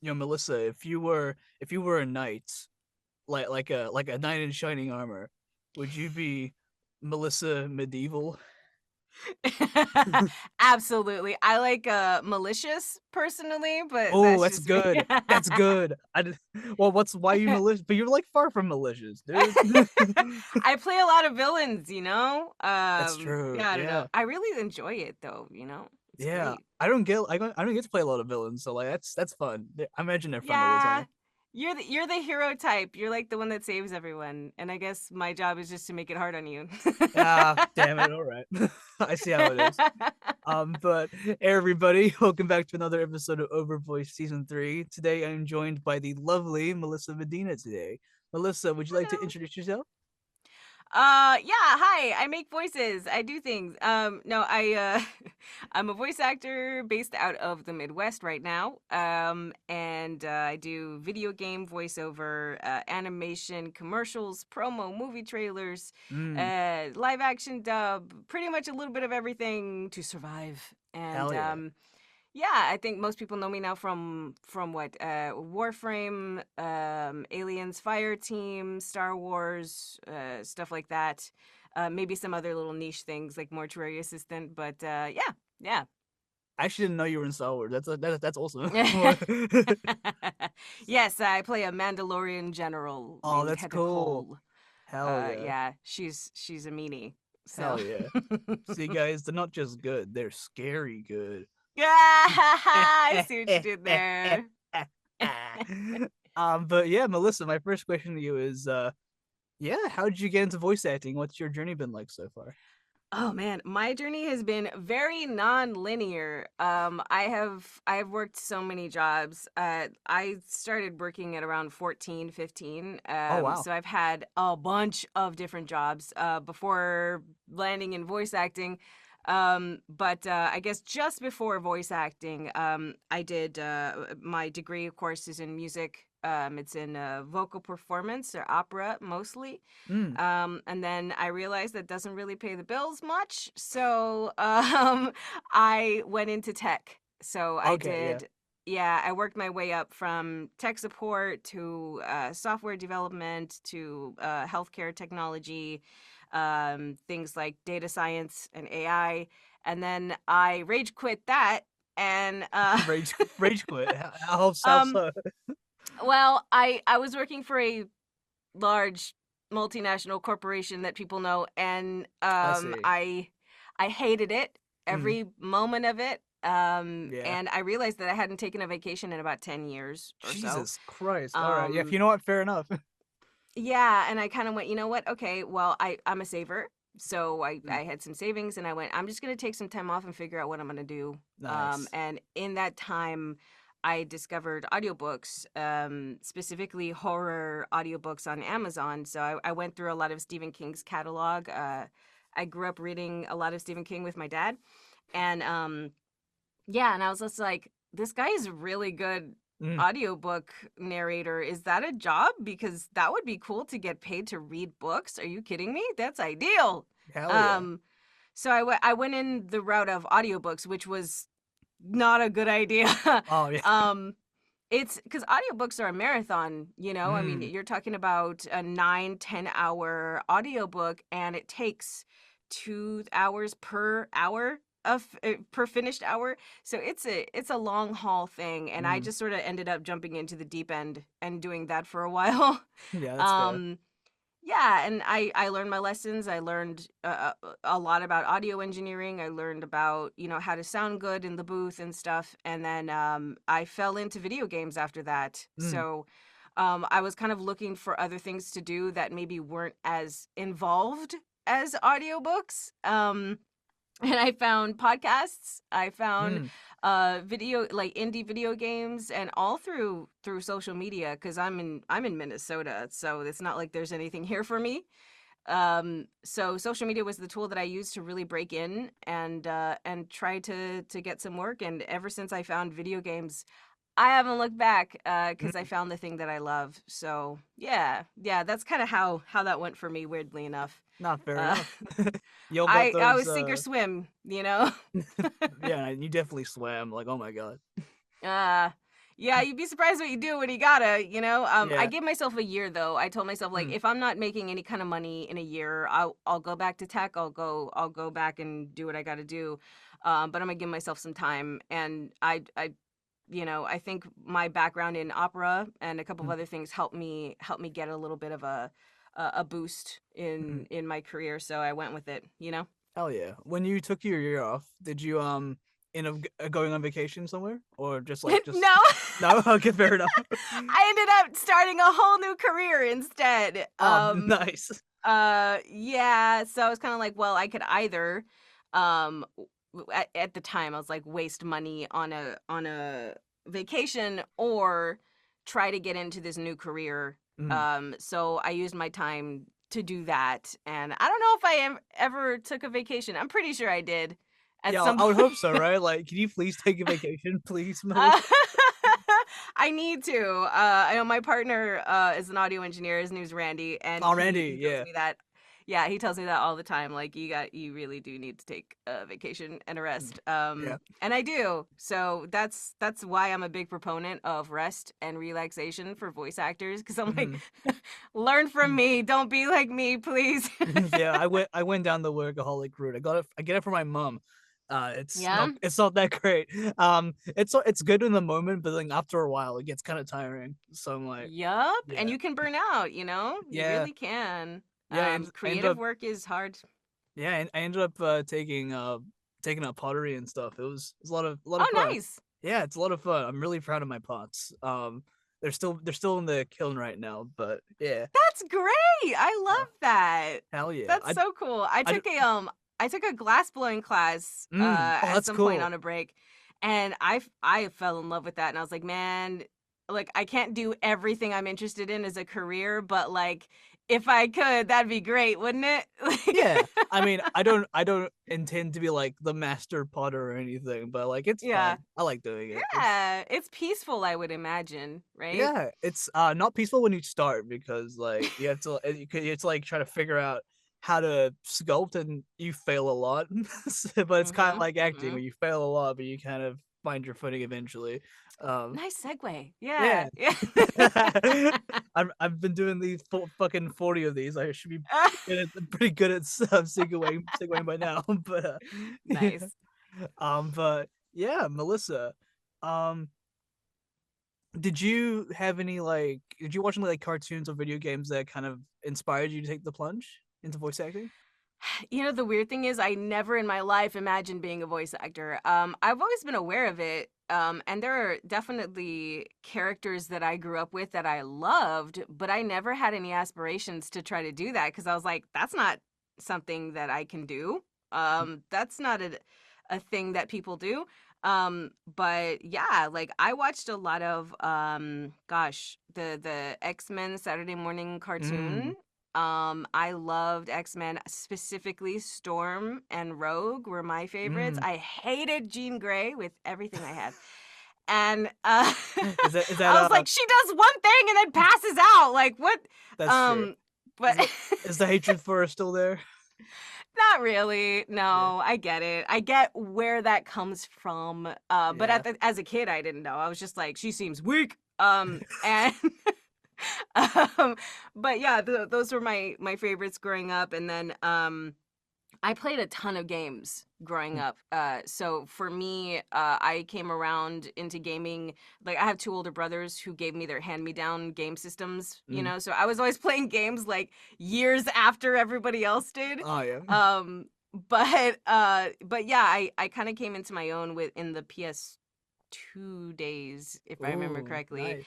Melissa, if you were a knight, like a knight in shining armor, would you be Melissa medieval? Absolutely. I like malicious personally, but Oh, that's that's just me. good. That's good. I did, well, why you malicious? But you're like far from malicious, dude. I play a lot of villains, you know? That's true. Yeah, I don't know. Yeah. I really enjoy it though, you know? It's Yeah. great. I don't get to play a lot of villains, so like that's fun. I imagine they're fun all the Yeah. time. You're the hero type. You're like the one that saves everyone. And I guess my job is just to make it hard on you. Ah, damn it. All right. I see how it is. But hey everybody, welcome back to another episode of Overvoice Season 3. Today I'm joined by the lovely Melissa Medina today. Melissa, would you like to Hello. introduce yourself? Yeah, hi. I make voices. I do things. No, I'm a voice actor based out of the Midwest right now. And I do video game voiceover, animation, commercials, promo, movie trailers, Mm, live action dub, pretty much a little bit of everything to survive. And hell yeah. yeah, I think most people know me now from what Warframe, Aliens, Fire Team, Star Wars, stuff like that. Maybe some other little niche things like Mortuary Assistant, but yeah, yeah. I actually didn't know you were in Star Wars. That's awesome. Yes, I play a Mandalorian general Oh, named that's Heta cool. Cole. Hell yeah. Yeah, she's a meanie. So Hell yeah. See guys, they're not just good, they're scary good. I see what you did there. But yeah, Melissa, my first question to you is yeah, how did you get into voice acting? What's your journey been like so far? Oh man, my journey has been very non-linear. I have worked so many jobs. I started working at around 14, 15. Oh wow. So I've had a bunch of different jobs before landing in voice acting. But I guess just before voice acting, I did my degree, of course, is in music. It's in vocal performance or opera mostly. Mm, And then I realized that doesn't really pay the bills much. So I went into tech. So I okay, yeah. did, yeah, I worked my way up from tech support to software development to healthcare technology, things like data science and AI. And then I rage quit that. And Rage quit. How um, so? well, I was working for a large multinational corporation that people know, and I see. I hated it, Mm, every moment of it. yeah. And I realized that I hadn't taken a vacation in about 10 years or so. Jesus Christ. All right. Yeah, um you know what? Fair enough. yeah, and I kind of went, you know what, okay, well, I'm a saver, so Mm, I had some savings, and I went, I'm just going to take some time off and figure out what I'm going to do. nice. And in that time I discovered audiobooks, specifically horror audiobooks on Amazon. So I went through a lot of Stephen King's catalog. I grew up reading a lot of Stephen King with my dad. And yeah, and I was just like, this guy is a really good Mm, audiobook narrator. Is that a job? Because that would be cool to get paid to read books. Are you kidding me? That's ideal. hell yeah. Um, so I went in the route of audiobooks, which was not a good idea. Oh yeah. um, it's because audiobooks are a marathon, you know? I mean, Mm, you're talking about a 9, 10 hour audiobook, and it takes 2 hours per hour of per finished hour. So it's a long haul thing. And I mm. just sort of ended up jumping into the deep end and doing that for a while. Yeah, that's fair. um yeah, and I learned my lessons. I learned a lot about audio engineering. I learned about, you know, how to sound good in the booth and stuff. And then I fell into video games after that. Mm, So I was kind of looking for other things to do that maybe weren't as involved as audiobooks. And I found podcasts. I found mm. video, like indie video games, and all through social media, because I'm in Minnesota, so it's not like there's anything here for me. So social media was the tool that I used to really break in and try to get some work. And ever since I found video games, I haven't looked back, because I Mm. found the thing that I love. So yeah, yeah, that's kind of how that went for me, weirdly enough. Not fair uh enough. Yo about I those was sink or swim, you know? yeah, you definitely swam, like, oh my god. uh Yeah, you'd be surprised what you do when you gotta, you know. I Yeah. gave myself a year though. I told myself like Mm, if I'm not making any kind of money in a year, I'll go back to tech. I'll go back and do what I got to do. But I'm gonna give myself some time. And I think my background in opera and a couple of mm, other things helped me get a little bit of a boost mm. in my career. So I went with it. You know. Hell yeah. When you took your year off, did you end up going on vacation somewhere, or just No. no? Okay, fair enough. I ended up starting a whole new career instead. Nice. Yeah, so I was kind of like, well, I could either at the time I was like waste money on a vacation or try to get into this new career. Mm. So I used my time to do that, and I don't know if I ever took a vacation. I'm pretty sure I did at Yeah, some I would point. hope so, right? Like, can you please take a vacation, please, Uh, Melissa? I need to. I know my partner is an audio engineer. His name's Randy, and Oh, he Randy, he tells yeah. me that. Yeah, he tells me that all the time. Like you really do need to take a vacation and a Mm. rest. Yeah. And I do. So that's why I'm a big proponent of rest and relaxation for voice actors. Because I'm like, Mhm. learn from me. Don't be like me, please. Yeah, I went down the workaholic route. I get it from my mom. It's Yeah. not that great. It's good in the moment, but then after a while it gets kind of tiring. So I'm like, Yup. And yeah, you can burn out. You know, you yeah, really can. yeah. I ended Creative up work is hard. yeah, and I ended up taking up pottery and stuff. It was a lot of Oh, fun. nice. Yeah, it's a lot of fun. I'm really proud of my pots. They're still in the kiln right now, but yeah, That's great. I yeah. love that. Hell yeah. That's so cool. I I d- took a glass blowing class oh, at that's some point cool. on a break, and I fell in love with that, and I was like, man, like I can't do everything I'm interested in as a career, but like if I could, that'd be great, wouldn't it? Like Yeah, I mean, I don't intend to be like the master potter or anything, but like it's yeah. fun. I like doing it. Yeah, it's peaceful, I would imagine, right? Yeah, it's not peaceful when you start because like you have to like try to figure out how to sculpt and you fail a lot. But it's kind of Mhm. like acting Mhm. where you fail a lot, but you kind of find your footing eventually. Um, Nice segue. yeah. Yeah. Yeah. I've been doing these fucking 40 of these. I should be pretty good at segueing by now. But yeah. Nice. But yeah, Melissa. Um, did you watch any like cartoons or video games that kind of inspired you to take the plunge into voice acting? You know, the weird thing is I never in my life imagined being a voice actor. I've always been aware of it. And there are definitely characters that I grew up with that I loved, but I never had any aspirations to try to do that because I was like, that's not something that I can do. That's not a thing that people do. But yeah, like I watched a lot of the X-Men Saturday morning Mm, cartoon. I loved X-Men, specifically Storm and Rogue were my favorites. mm. I hated Jean Grey with everything I had. And Is that I was like, she does one thing and then passes out. Like what? that's true. Um, but Is the hatred for her still there? not really. Yeah. No, I get it. I get where that comes from. But Yeah. as a kid, I didn't know. I was just like, she seems weak. And um, but yeah, those were my favorites growing up. And then I played a ton of games growing Mm, up. So for me, I came around into gaming. Like I have two older brothers who gave me their hand-me-down game systems, you mm. know. So I was always playing games like years after everybody else did. Oh yeah. Um, but yeah, I kind of came into my own in the PS2 days, if I remember Ooh, correctly. nice.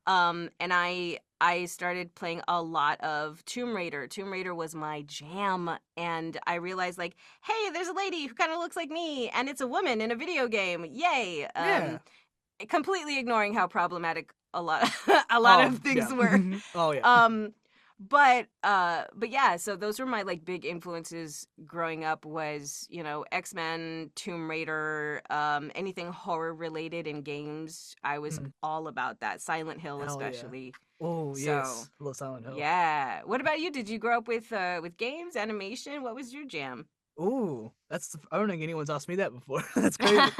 And I started playing a lot of Tomb Raider. Tomb Raider was my jam, and I realized like, hey, there's a lady who kind of looks like me, and it's a woman in a video game. Yay! Yeah. Completely ignoring how problematic a lot a lot Oh of things yeah. were. Oh yeah. Um, but yeah, so those were my like big influences growing up was, you know, X-Men, Tomb Raider, anything horror related in games. I was Mm, all about that. Silent Hill hell yeah. especially. Oh So, yes. Love Silent Hill. yeah. What about you? Did you grow up with games, animation? What was your jam? Ooh, I don't think anyone's asked me that before. That's crazy.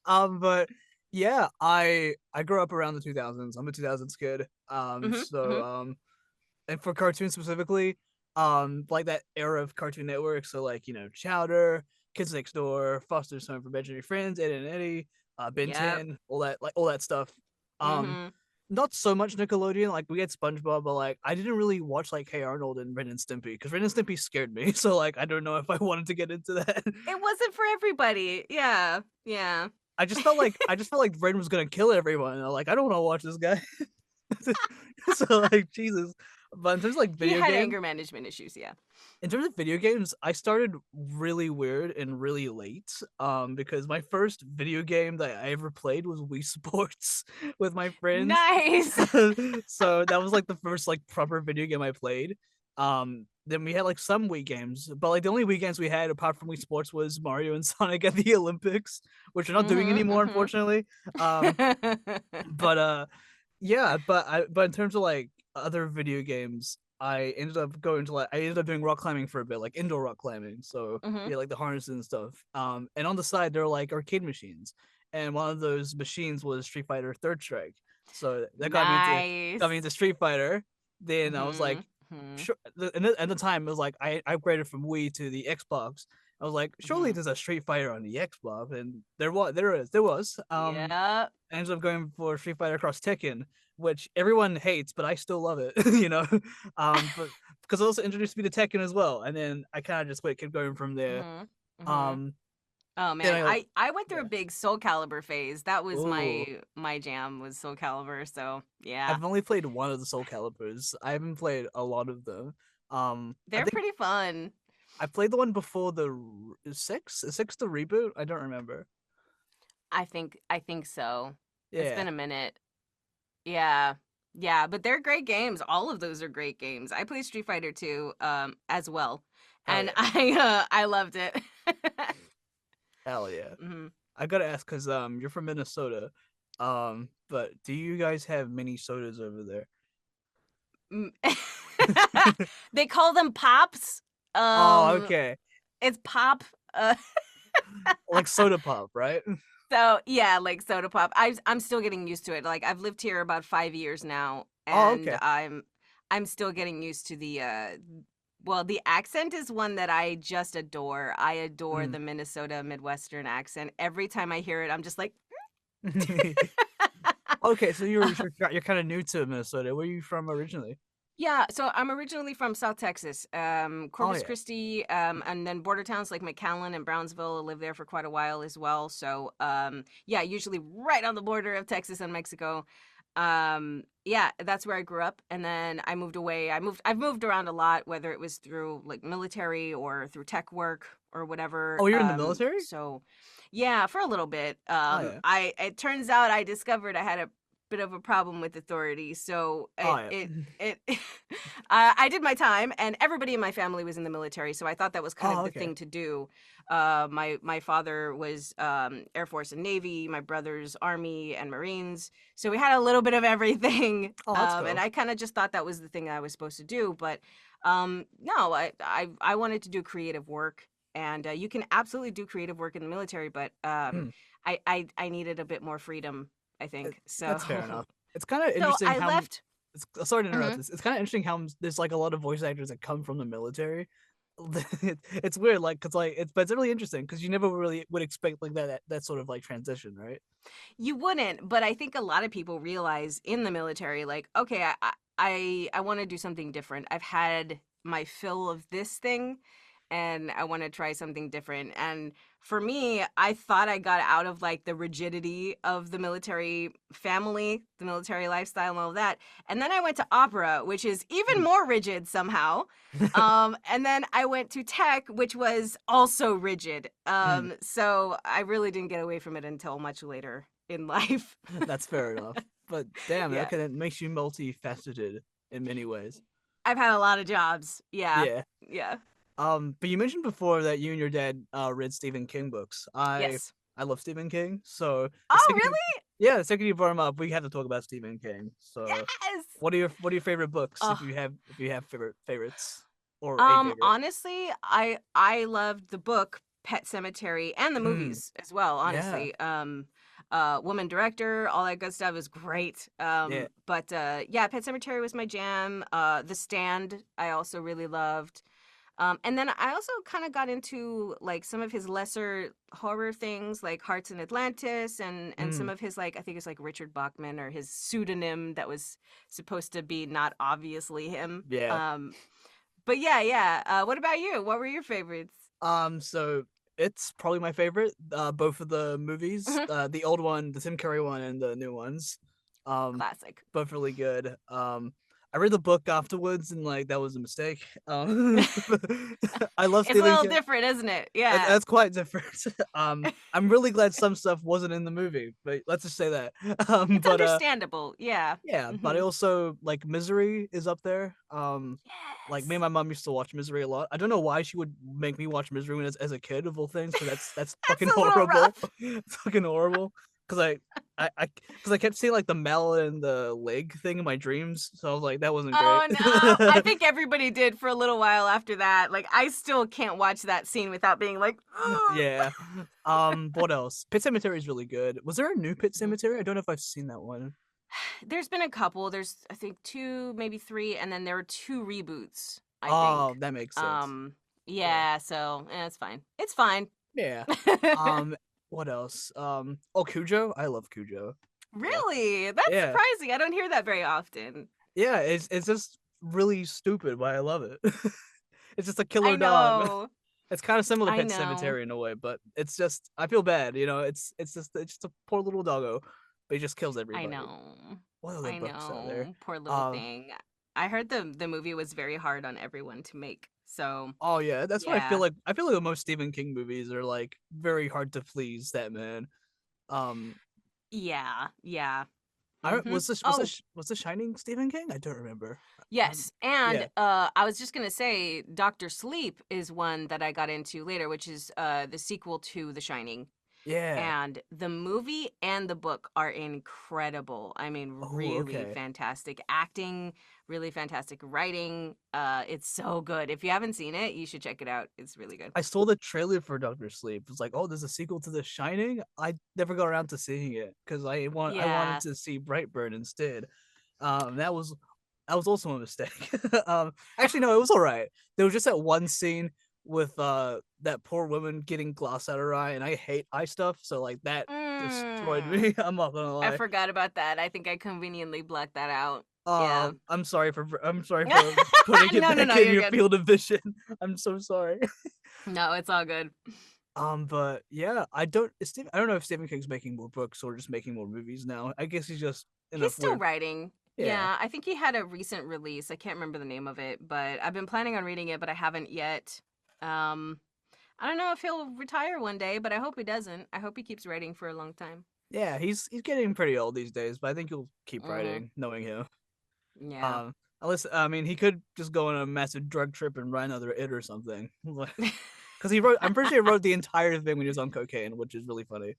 But Yeah, I grew up around the 2000s. I'm a 2000s kid. Mhm. Mhm. And for cartoons specifically, like that era of Cartoon Network, so like, Chowder, Kids Next Door, Foster's Home for Imaginary Friends, Ed and Eddie, Ben Yep. 10, all that stuff. Um, Mhm. Not so much Nickelodeon, like we had SpongeBob, but like I didn't really watch like Hey Arnold and Ren and Stimpy because Ren and Stimpy scared me. So like I don't know if I wanted to get into that. It wasn't for everybody. Yeah. Yeah. I just felt like Ren was gonna kill everyone. And I'm like, I don't want to watch this guy. So like Jesus. But in terms of like He video had games, anger management issues, yeah. in terms of video games, I started really weird and really late. Because my first video game that I ever played was Wii Sports with my friends. Nice. So that was like the first like proper video game I played. Then we had like some Wii games, but like the only Wii games we had apart from Wii Sports was Mario and Sonic at the Olympics, which we're not doing Mhm. anymore, Mhm. unfortunately. Um, but yeah, but in terms of like other video games, I ended up doing rock climbing for a bit, like indoor rock climbing. So Mhm. yeah, like the harnesses and stuff. And on the side there are like arcade machines, and one of those machines was Street Fighter Third Strike. So that got me Nice. into Street Fighter. Then I was like, Mhm. Mhm. sure. At the time, it was like I upgraded from Wii to the Xbox. I was like, surely Mhm. there's a Street Fighter on the Xbox, and there was. Yep. I ended up going for Street Fighter Cross Tekken, which everyone hates, but I still love it. But because it also introduced me to Tekken as well, and then I kind of just kept going from there. Mhm. Mhm. Um, Oh then man, I I went through a Yeah. big Soul Calibur phase. That was Oh, my jam was Soul Calibur. So yeah, I've only played one of the Soul Calibers. I haven't played a lot of them. I they're think pretty fun. I played the one before the six. Is six the reboot? I don't remember. I think so. It's Yeah. been a minute. Yeah. Yeah, but they're great games. All of those are great games. I played Street Fighter 2 as well. Hell And yeah. I loved it. Hell yeah. Mhm. I gotta ask because you're from Minnesota. But do you guys have mini sodas over there? Mm. They call them pops. Oh, Um okay. it's pop. Uh Like soda pop, right? So yeah, like soda pop. I'm still getting used to it. Like I've lived here about 5 years now, Oh, and okay. I'm still getting used to the well, the accent is one that I just adore. I adore Mm. the Minnesota Midwestern accent. Every time I hear it, I'm just like Okay, so you're kind of new to Minnesota. Where are you from originally? Yeah, so I'm originally from South Texas, Oh Corpus yeah. Christi, and then border towns like McAllen and Brownsville. I lived there for quite a while as well. So, yeah, usually right on the border of Texas and Mexico. Yeah, that's where I grew up, and then I moved away. I've moved around a lot, whether it was through like military or through tech work or whatever. Oh, you're in the military? So, yeah, for a little bit. Oh yeah. It turns out I discovered I had a bit of a problem with authority, so Oh yeah. it I did my time, and everybody in my family was in the military, so I thought that was kind of Oh, the okay. thing to do. My father was Air Force and Navy, my brother's Army and Marines, so we had a little bit of everything. Oh, that's And cool. I kind of just thought that was the thing I was supposed to do, but no, I wanted to do creative work, and you can absolutely do creative work in the military, but Hmm. I needed a bit more freedom, I think. So That's fair enough. It's kind of so interesting I how left. sorry to interrupt Mhm. this. It's kind of interesting how there's like a lot of voice actors that come from the military. It's weird, like, cause like but it's really interesting because you never really would expect like that sort of like transition, right? You wouldn't, but I think a lot of people realize in the military, like, okay, I want to do something different. I've had my fill of this thing, and I want to try something different. And for me, I thought I got out of like the rigidity of the military family, the military lifestyle, and all of that. And then I went to opera, which is even more rigid somehow. And then I went to tech, which was also rigid. So I really didn't get away from it until much later in life. That's fair enough. But damn, Yeah. okay, that makes you multifaceted in many ways. I've had a lot of jobs. Yeah. Yeah. Yeah. But you mentioned before that you and your dad read Stephen King books. Yes. I love Stephen King, so Oh, really? the second you brought him up, we had to talk about Stephen King. So, Yes. what are your favorite books Oh, if you have favorites or a favorite? honestly, I loved the book Pet Cemetery and the Mm, movies as well, yeah. honestly. woman director, all that good stuff is great. Yeah. But yeah, Pet Cemetery was my jam. The Stand I also really loved. And then I also kind of got into like some of his lesser horror things, like Hearts in Atlantis, and some Mm, of his like I think it's like Richard Bachman or his pseudonym that was supposed to be not obviously him. yeah. But yeah, yeah. What about you? What were your favorites? So it's probably my favorite. Both of the movies, Mhm. the old one, the Tim Curry one, and the new ones. Um, Classic. both really good. I read the book afterwards, and like that was a mistake. I love It's a Stephen little King. different, isn't it? Yeah. That's quite different. I'm really glad some stuff wasn't in the movie, but let's just say that. It's But understandable. Yeah. yeah, but I Hmm. also like Misery is up there. Like me and Yes. my mom used to watch Misery a lot. I don't know why she would make me watch Misery when as a kid of all things, because that's That's fucking a little horrible. rough. It's fucking horrible. Because because I kept seeing like the mallet and the leg thing in my dreams, so I was like, that wasn't great. Oh no. I think everybody did for a little while after that. Like I still can't watch that scene without being like, "Ugh." Yeah. What else? Pit Cemetery is really good. Was there a new Pit Mhm. Cemetery? I don't know if I've seen that one. There's been a couple. There's I think two, maybe three, and then there were two reboots, I Oh, think. that makes sense. Um Yeah. yeah, so it's fine. It's fine. Yeah. Um, what else? Oh, Cujo. I love Cujo. Yeah. Really? That's Yeah. surprising. I don't hear that very often. Yeah. It's just really stupid, but I love it. It's just a killer I dog. know. It's kind of similar to I Pet know. Cemetery in a way, but it's just I feel bad. It's just a poor little doggo, but he just kills I everybody. know. What other I books are there? know. Poor little Uh, thing. I heard the movie was very hard on everyone to make. So, oh yeah, that's what I feel yeah. like. I feel like the most Stephen King movies are like very hard to please. That man. Um, Yeah. Yeah. I Mhm. Oh, was The Shining Stephen King? I don't remember. yes. And Yeah, I was just going to say Doctor Sleep is one that I got into later, which is the sequel to The Shining. yeah. And the movie and the book are incredible. I mean, Oh, really okay. fantastic acting, really fantastic writing. It's so good. If you haven't seen it, you should check it out. It's really good. I saw the trailer for Doctor Sleep. It was like, oh, there's a sequel to The Shining. I never got around to seeing it because I wanted Yeah. to see Brightburn instead. That was also a mistake. Actually, no, it was all right. There was just that one scene with that poor woman getting glass out her eye, and I hate eye stuff, so like that destroyed Mm, me. I'm not gonna I lie. forgot about that. I think I conveniently blacked that out. Yeah. I'm sorry for putting it No, no, back no, in you're your good. field of vision. I'm so sorry. No, it's all good. But yeah, I don't know if Stephen King's making more books or just making more movies now. I guess he's just in a He's still weird. writing. Yeah. Yeah, I think he had a recent release. I can't remember the name of it, but I've been planning on reading it, but I haven't yet. Um, I don't know if he'll retire one day, but I hope he doesn't. I hope he keeps writing for a long time. Yeah, he's getting pretty old these days, but I think he'll keep Mhm. writing, knowing him. Yeah. Unless I mean, he could just go on a massive drug trip and write another It or something. Because he wrote, I'm pretty sure he wrote the entire thing when he was on cocaine, which is really funny.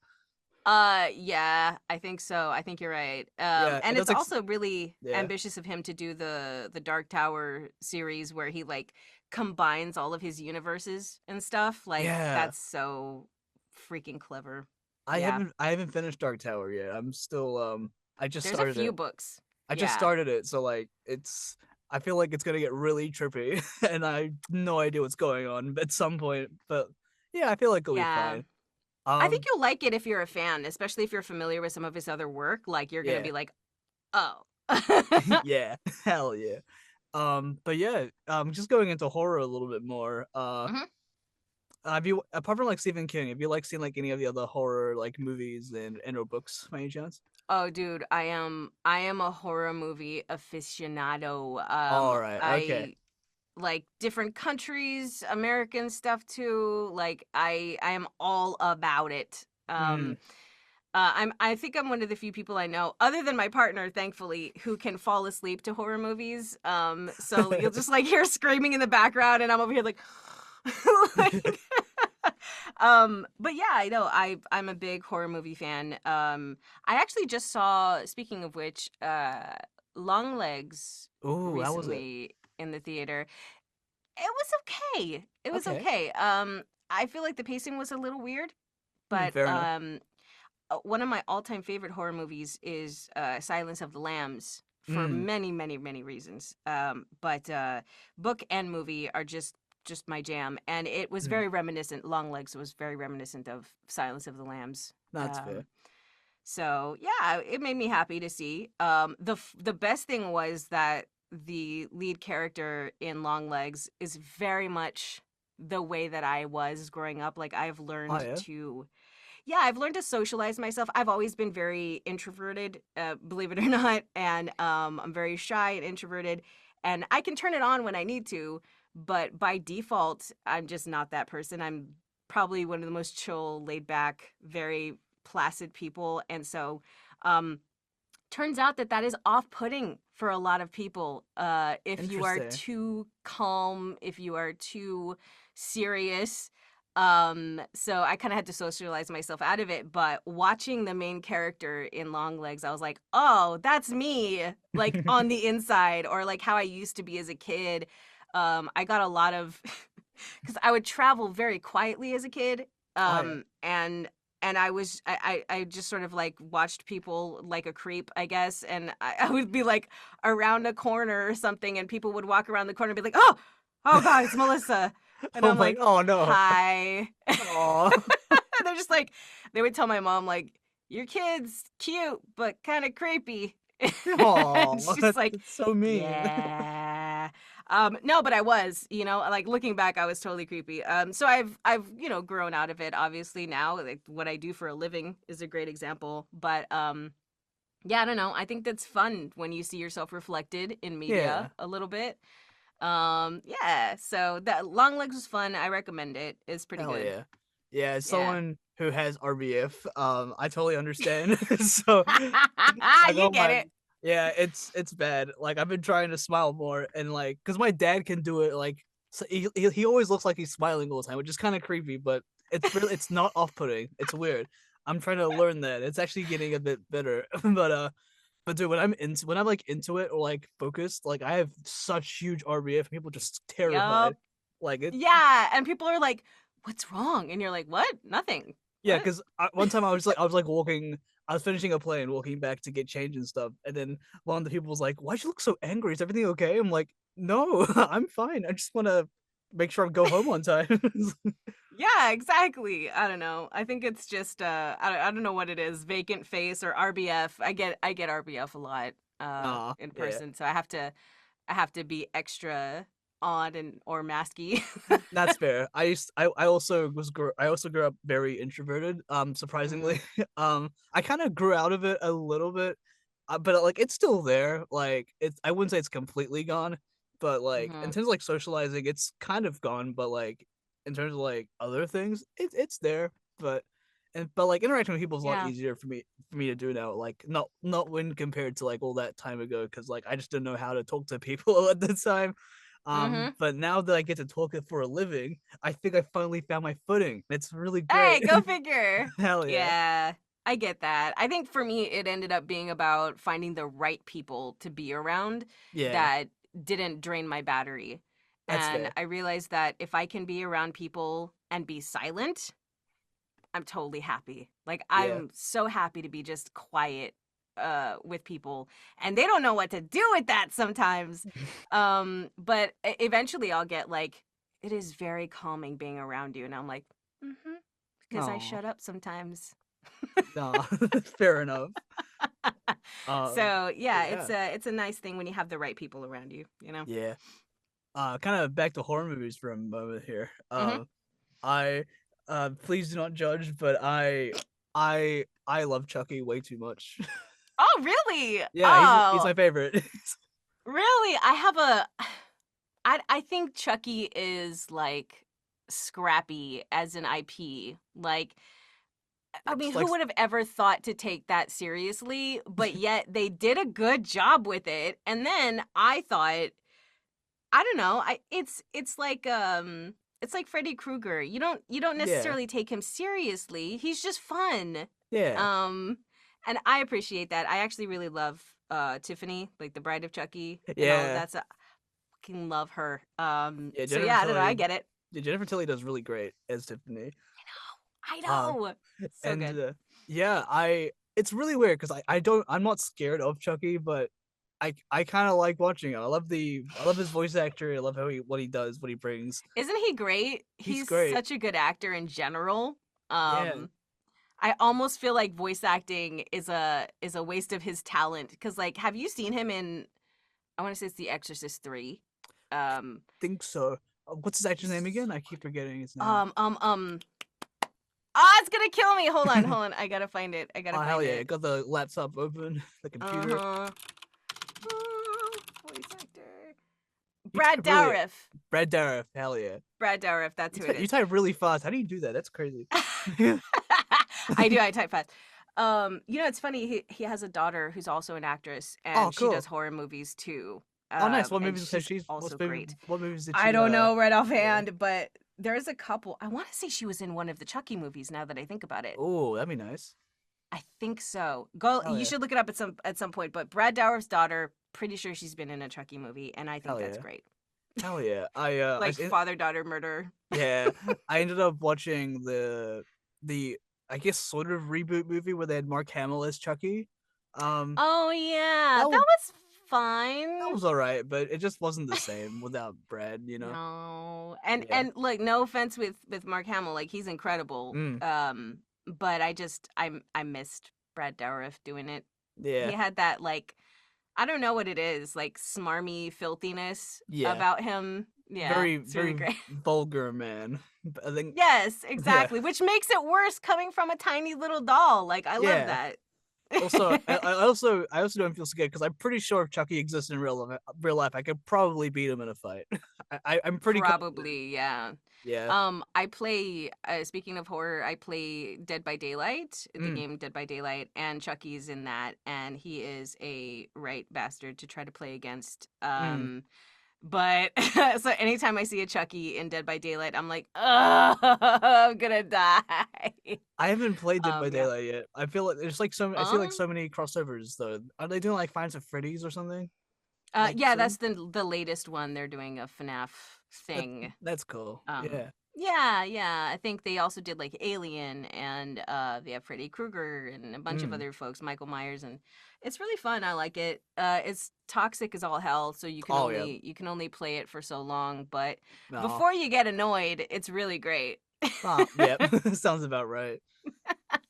Yeah, I think so. I think you're right. Yeah, And it it's does. also really Yeah, ambitious of him to do the Dark Tower series where he like combines all of his universes and stuff. Like yeah. that's so freaking clever. Yeah. I haven't finished Dark Tower yet. I'm still I just There's a started few it. books. I just Yeah. started it, so like I feel like it's gonna get really trippy, and I have no idea what's going on at some point. But yeah, I feel like it'll be Yeah. fine. I think Um, you'll like it if you're a fan, especially if you're familiar with some of his other work. Like you're gonna yeah, be like, oh. yeah, hell yeah. But yeah, just going into horror a little bit more. Mhm. Have you apart from like Stephen King, have you like seen like any of the other horror like movies and or books by any chance? Oh, dude, I am a horror movie aficionado. All right, okay. I like different countries, American stuff too. Like I am all about it. Mm. I think I'm one of the few people I know, other than my partner, thankfully, who can fall asleep to horror movies. So you'll just like hear screaming in the background, and I'm over here like, like but yeah, I know I'm a big horror movie fan. I actually just saw, speaking of which, Longlegs Ooh, how was it? recently in the theater. It was okay. It was Okay, okay. I feel like the pacing was a little weird, but fair enough. one of my all-time favorite horror movies is Silence of the Lambs for Mm, many, many, many reasons. But book and movie are just my jam, and it was mm, very reminiscent. Longlegs was very reminiscent of Silence of the Lambs. that's fair. Um, so yeah, it made me happy to see. The best thing was that the lead character in Longlegs is very much the way that I was growing up. Like I've Oh learned yeah. to yeah, I've learned to socialize myself. I've always been very introverted, believe it or not, and I'm very shy and introverted, and I can turn it on when I need to, but by default, I'm just not that person. I'm probably one of the most chill, laid back, very placid people, and so um, turns out that that is off-putting for a lot of people. If you are Interesting. too calm, if you are too serious. So I kind of had to socialize myself out of it. But watching the main character in Longlegs, I was like, oh, that's me, like on the inside, or like how I used to be as a kid. I got a lot of because I would travel very quietly as a kid. Oh yeah. And I just sort of like watched people like a creep, I guess, and I would be like around a corner or something, and people would walk around the corner and be like, oh God, it's Melissa, and Oh I'm my. like, Oh no. hi. Oh. They're just like, they would tell my mom like, your kid's cute but kind of creepy. And Oh. she's That's, like, that's so mean. yeah. No, but I was, like looking back, I was totally creepy. So I've grown out of it. Obviously now, like what I do for a living is a great example. But yeah, I don't know. I think that's fun when you see yourself reflected in Yeah. media a little bit. Yeah. So that Long Legs was fun. I recommend it. It's pretty Hell good. yeah. Yeah, as Yeah. someone who has RBF, I totally understand. So like You oh get my it. yeah, it's bad. Like I've been trying to smile more and like cuz my dad can do it like so he always looks like he's smiling all the time, which is kind of creepy, but it's not off-putting. It's weird. I'm trying to learn that. It's actually getting a bit better. But dude, when I'm like into it or like focused, like I have such huge RBF, people just terrified. Yup. Like it Yeah, and people are like, "What's wrong?" And you're like, "What? Nothing. Yeah, What?" because one time I was like walking, I was finishing a play and walking back to get change and stuff, and then one of the people was like, "Why'd you look so angry? Is everything okay?" I'm like, "No, I'm fine. I just want to make sure I go home on time." Yeah, exactly. I don't know. I think it's just I don't know what it is, vacant face or RBF. I get RBF a lot in Yeah, person, so I have to be extra on and or masky. that's fair. I also grew up very introverted. Mhm. Surprisingly, I kind of grew out of it a little bit, but like it's still there. Like it's I wouldn't say it's completely gone, but like in Mhm. terms of like socializing, it's kind of gone. But like in terms of like other things, it's there. But like interacting with people is a lot Yeah. easier for me to do now. Like not when compared to like all that time ago, because like I just didn't know how to talk to people at the time. Mhm. But now that I get to talk it for a living, I think I finally found my footing. It's really Hey, great. go figure. Hell yeah. Yeah, I get that. I think for me, it ended up being about finding the right people to be around Yeah, that didn't drain my battery. that's And fair. I realized that if I can be around people and be silent, I'm totally happy. Like, Yeah. I'm so happy to be just quiet with people, and they don't know what to do with that sometimes. But eventually I'll get like, it is very calming being around you, and I'm like, mm-hmm, because I Oh, shut up sometimes. no. Fair enough. So But yeah, yeah. it's a nice thing when you have the right people around you, you know. Yeah. Kind of back to horror movies for a moment here. Hmm. I please do not judge, but I love Chucky way too much. Oh really? Yeah, he's Oh my favorite. really? I have a I think Chucky is like scrappy as an IP. Like, I mean, Just who like would have ever thought to take that seriously? But yet they did a good job with it. And then I thought, I don't know, it's like Freddy Krueger. You don't yeah. necessarily take him seriously. He's just fun. Yeah. Um and I appreciate that. I actually really love Tiffany, like the Bride of Chucky and all of Yeah. that. So fucking love her. Yeah, So Jennifer yeah, I don't know. I Tilly. get it. Yeah, Jennifer Tilly does really great as Tiffany. I Uh, know. So and good. Yeah, it's really weird because I'm not scared of Chucky, but I kind of like watching it. I love his voice actor. I love what he does, what he brings. Isn't he great? He's He's great. such a good actor in general. Yeah, I almost feel like voice acting is a waste of his talent because like have you seen him in I want to say it's The Exorcist 3. Um think so. What's his actor's name again? so I keep forgetting his name. um um um Ah, it's gonna kill me. Hold on. I gotta find it. I gotta Oh hell find yeah! it. Got the laptop open, the computer. Uh-huh. Voice actor. You Brad type really Dourif. Brad Dourif. Hell yeah! Brad Dourif, that's who it You is. type really fast. How do you do that? That's crazy. I do, I type fast. You know, it's funny, he has a daughter who's also an actress Oh and she does cool. horror movies too. Oh nice. And she's also great. What movies did I she don't know right yeah. offhand, but there's a couple. I want to say she was in one of the Chucky movies now that I think about it. Oh, that'd be nice. I think so. Go Hell you yeah. should look it up at some point, but Brad Dourif's daughter, pretty sure she's been in a Chucky movie and I think Hell that's yeah. great. Hell yeah. Like father-daughter murder. Yeah, I ended up watching the I guess sort of reboot movie where they had Mark Hamill as Chucky. Um, Oh yeah, that that was was fine. all right, but it just wasn't the same without Brad. You know? No. Yeah. And look, no offense with Mark Hamill, like he's incredible. Mm, But I missed Brad Dourif doing it. He yeah. had that like I don't know what it is, like smarmy filthiness Yeah. about him. Yeah, Very it's really very great. vulgar man. I think. Yes, Yeah. exactly, which makes it worse coming from a tiny little doll. Like I love Yeah. that. Also, I also don't feel scared because I'm pretty sure if Chucky exists in real life, I could probably beat him in a fight. I'm pretty confident. Probably, yeah. Yeah. I play. Speaking of horror, I play Dead by Daylight, the Mm, game Dead by Daylight, and Chucky's in that, and he is a right bastard to try to play against. mm. But so anytime I see a Chucky in Dead by Daylight, I'm like, oh, I'm gonna die. I haven't played Dead by Yeah. Daylight yet. I feel like there's like I see like Um. so many crossovers though. Are they doing like Finds of Freddy's or something like Yeah, soon? that's the latest one. They're doing a FNAF That thing. that's cool. Um, Yeah. yeah, yeah. I think they also did like Alien and they have Freddy Krueger and a bunch of Mm. other folks, Michael Myers, and it's really fun. I like it. It's toxic as all hell, so Oh yeah. you can only play it for so long, but No. before you get annoyed, it's really great. Yeah. Sounds about right.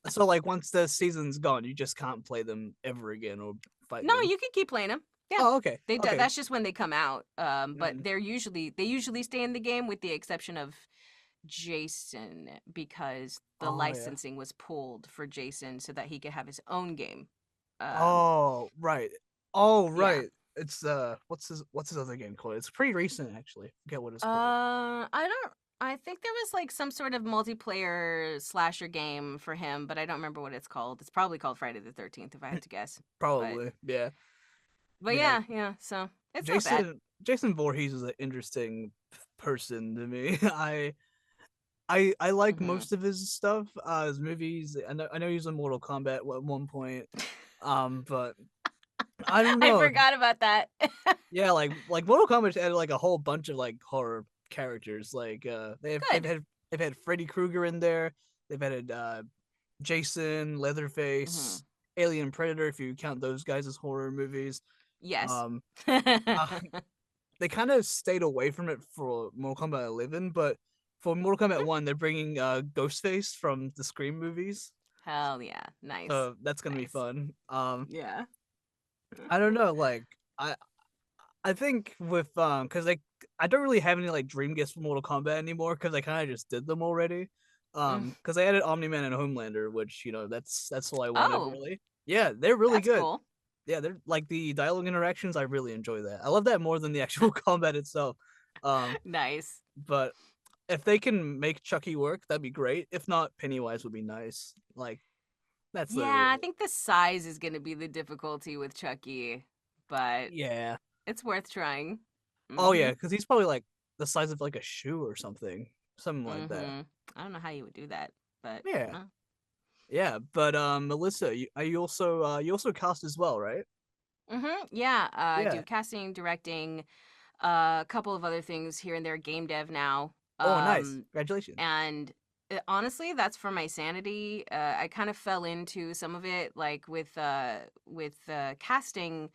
So like once the season's gone, you just can't play them ever again or fight No, them. you can keep playing them. Yeah. Oh okay. Okay. That's just when they come out. But Mm. they usually stay in the game with the exception of Jason because the Oh yeah. licensing was pulled for Jason so that he could have his own game. Um, Oh right. Oh yeah. right. It's what's his other game called? It's pretty recent actually. Forget what it's called. I don't. I think there was like some sort of multiplayer slasher game for him, but I don't remember what it's called. It's probably called Friday the 13th, if I had to guess. But Probably. Yeah. Yeah. yeah, yeah. So it's not bad. Jason Voorhees is an interesting person to me. I like Hmm. most of his stuff, his movies. I know he was in Mortal Kombat at one point. But I don't I know. forgot about that. Yeah, like Mortal Kombat added like a whole bunch of like horror characters. Like Good. they've had Freddy Krueger in there. They've added Jason, Hmm. Leatherface, Alien, Predator. If you count those guys as horror movies. Yes. Um, uh, they kind of stayed away from it for Mortal Kombat 11, but for Mortal Kombat 1, they're bringing Ghostface from the Scream movies, Hell yeah. Nice. so that's gonna be Nice. fun. Yeah. I don't know, like I I think with because like I don't really have any like dream gifts for Mortal Kombat anymore because I kind of just did them already. Mm. Because I added Omni Man and Homelander, which that's all I wanted Oh, really. Yeah, they're really that's good. cool. Yeah, they're like the dialogue interactions. I really enjoy that. I love that more than the actual combat itself. Um, Nice. but if they can make Chucky work, that'd be great. If not, Pennywise would be nice. Like that's Yeah, literally I it. think the size is going to be the difficulty with Chucky, but Yeah. it's worth trying. Oh Mhm. yeah, because he's probably like the size of like a shoe or something like that. Mhm. I don't know how you would do that, but Yeah, yeah. But Melissa, you also cast as well, right? mhm. Yeah, I do Yeah. casting, directing, a couple of other things here and there, game dev now. Oh, nice. Um Congratulations. and Honestly, that's for my sanity. I kind of fell into some of it, like with casting.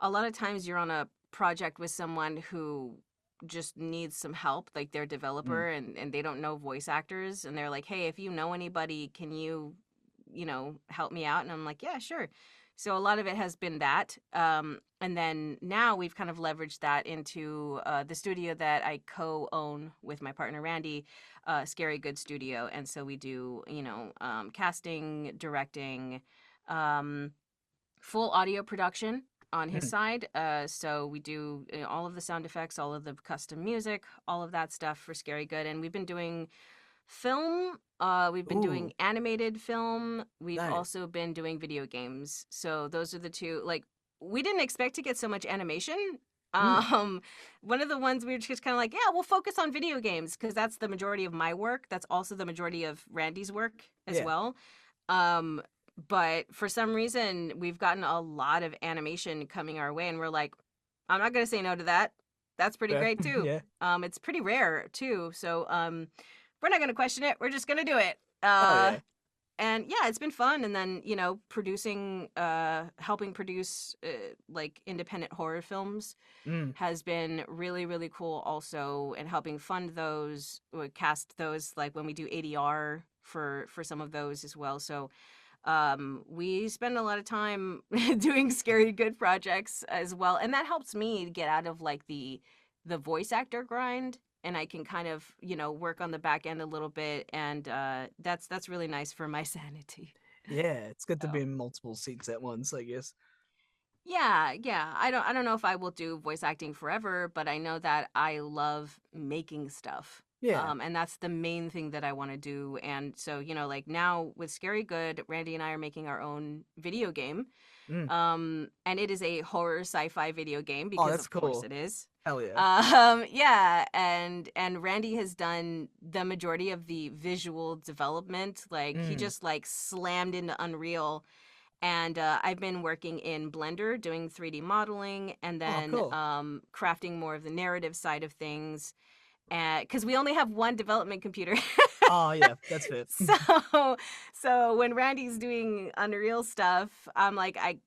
A lot of times, you're on a project with someone who just needs some help, like their Mm. developer, and they don't know voice actors, and they're like, "Hey, if you know anybody, can you, help me out?" And I'm like, "Yeah, sure." So a lot of it has been that. And then now we've kind of leveraged that into the studio that I co-own with my partner Randy, Scary Good Studio. And so we do, casting, directing, um, full audio production on his Mm. side. So we do all of the sound effects, all of the custom music, all of that stuff for Scary Good. And we've been doing film. We've been doing Ooh, animated film. We've nice. also been doing video games. So those are the two. Like, we didn't expect to get so much animation. Mm. Um, One of the ones we were just kind of like, yeah, we'll focus on video games because that's the majority of my work. That's also the majority of Randy's work as Yeah. well. Um, but for some reason, we've gotten a lot of animation coming our way, and we're like, I'm not gonna say no to that. That's pretty Fair. great too. Yeah. It's pretty rare too. So we're not gonna question it. We're just gonna do it. Hell yeah. And yeah, it's been fun. And then producing, helping produce like independent horror films Mm. has been really really cool also, and helping fund those, cast those, like when we do ADR for some of those as well. So we spend a lot of time doing scary good projects as well, and that helps me get out of like the voice actor grind, and I can kind of work on the back end a little bit, and that's really nice for my sanity. Yeah, it's good to be So in multiple seats at once, I guess. yeah, yeah. I don't know if I will do voice acting forever, but I know that I love making stuff. Yeah. And that's the main thing that I want to do. And so, like now with Scary Good, Randy and I are making our own video game. Mm. And it is a horror sci-fi video game Oh, because that's of course cool. it is. Hell yeah. Yeah, and Randy has done the majority of the visual development. Like he Mm. just like slammed into Unreal, and I've been working in Blender doing 3D modeling, and Oh, then cool. crafting more of the narrative side of things. Because we only have one development computer. Oh, yeah, that's it. so so when Randy's doing Unreal stuff, I'm like, I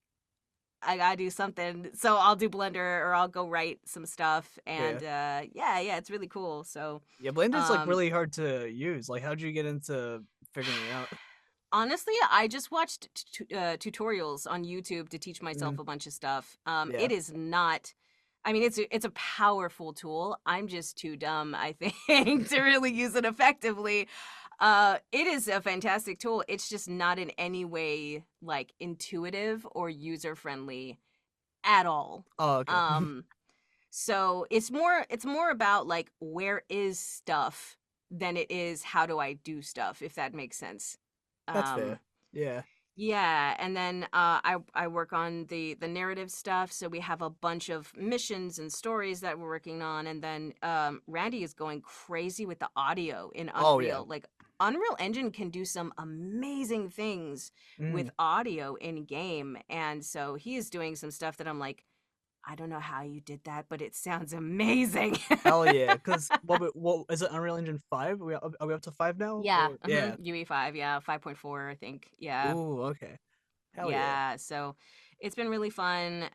gotta do something. So I'll do Blender, or I'll go write some stuff. Yeah. And yeah, it's really cool. So Yeah, Blender's like um really hard to use. Like, how'd you get into figuring it out? honestly, I just watched tutorials on YouTube to teach Mm. myself a bunch of stuff. Yeah. It is not. I mean, it's a powerful tool. I'm just too dumb, I think, to really use it effectively. It is a fantastic tool. It's just not in any way like intuitive or user friendly at all. Oh, okay. Um, so it's more about like where is stuff than it is how do I do stuff, if that makes sense. That's Um, fair. Yeah. yeah, and then I work on the narrative stuff. So we have a bunch of missions and stories that we're working on, and then Randy is going crazy with the audio in Oh, yeah. Unreal. Like Unreal Engine can do some amazing things Mm. with audio in game, and so he is doing some stuff that I'm like, I don't know how you did that, but it sounds amazing. Hell yeah. Because what is it? Unreal Engine 5? Are we up to 5 now? Yeah, Or yeah. UE5, yeah, 5.4, I think. Yeah. Ooh, okay. Hell yeah. Yeah, so it's been really fun.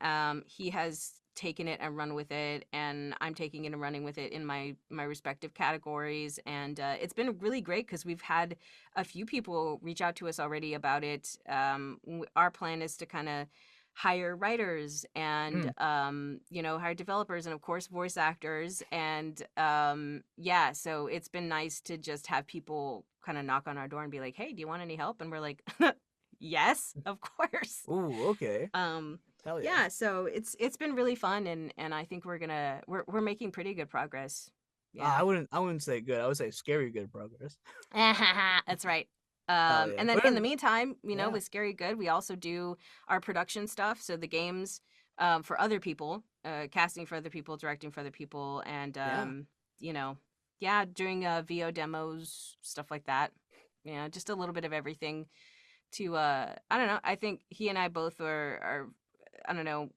He has taken it and run with it, and I'm taking it and running with it in my respective categories, and it's been really great because we've had a few people reach out to us already about it. Our plan is to kind of hire writers and Mm. hire developers and of course voice actors, and yeah, so it's been nice to just have people kind of knock on our door and be like, hey, do you want any help? And we're like, yes, of course. Ooh, okay. Um, Hell yeah. yeah, so it's been really fun, and I think we're making pretty good progress. Yeah. I wouldn't say good. I would say scary good progress. That's right. Hell yeah. And then But in the meantime, yeah. with Scary Good, we also do our production stuff. So the games for other people, casting for other people, directing for other people, and Yeah. you know, yeah, doing VO demos, stuff like that. Yeah, just a little bit of everything to I don't know. I think he and I both are I don't know,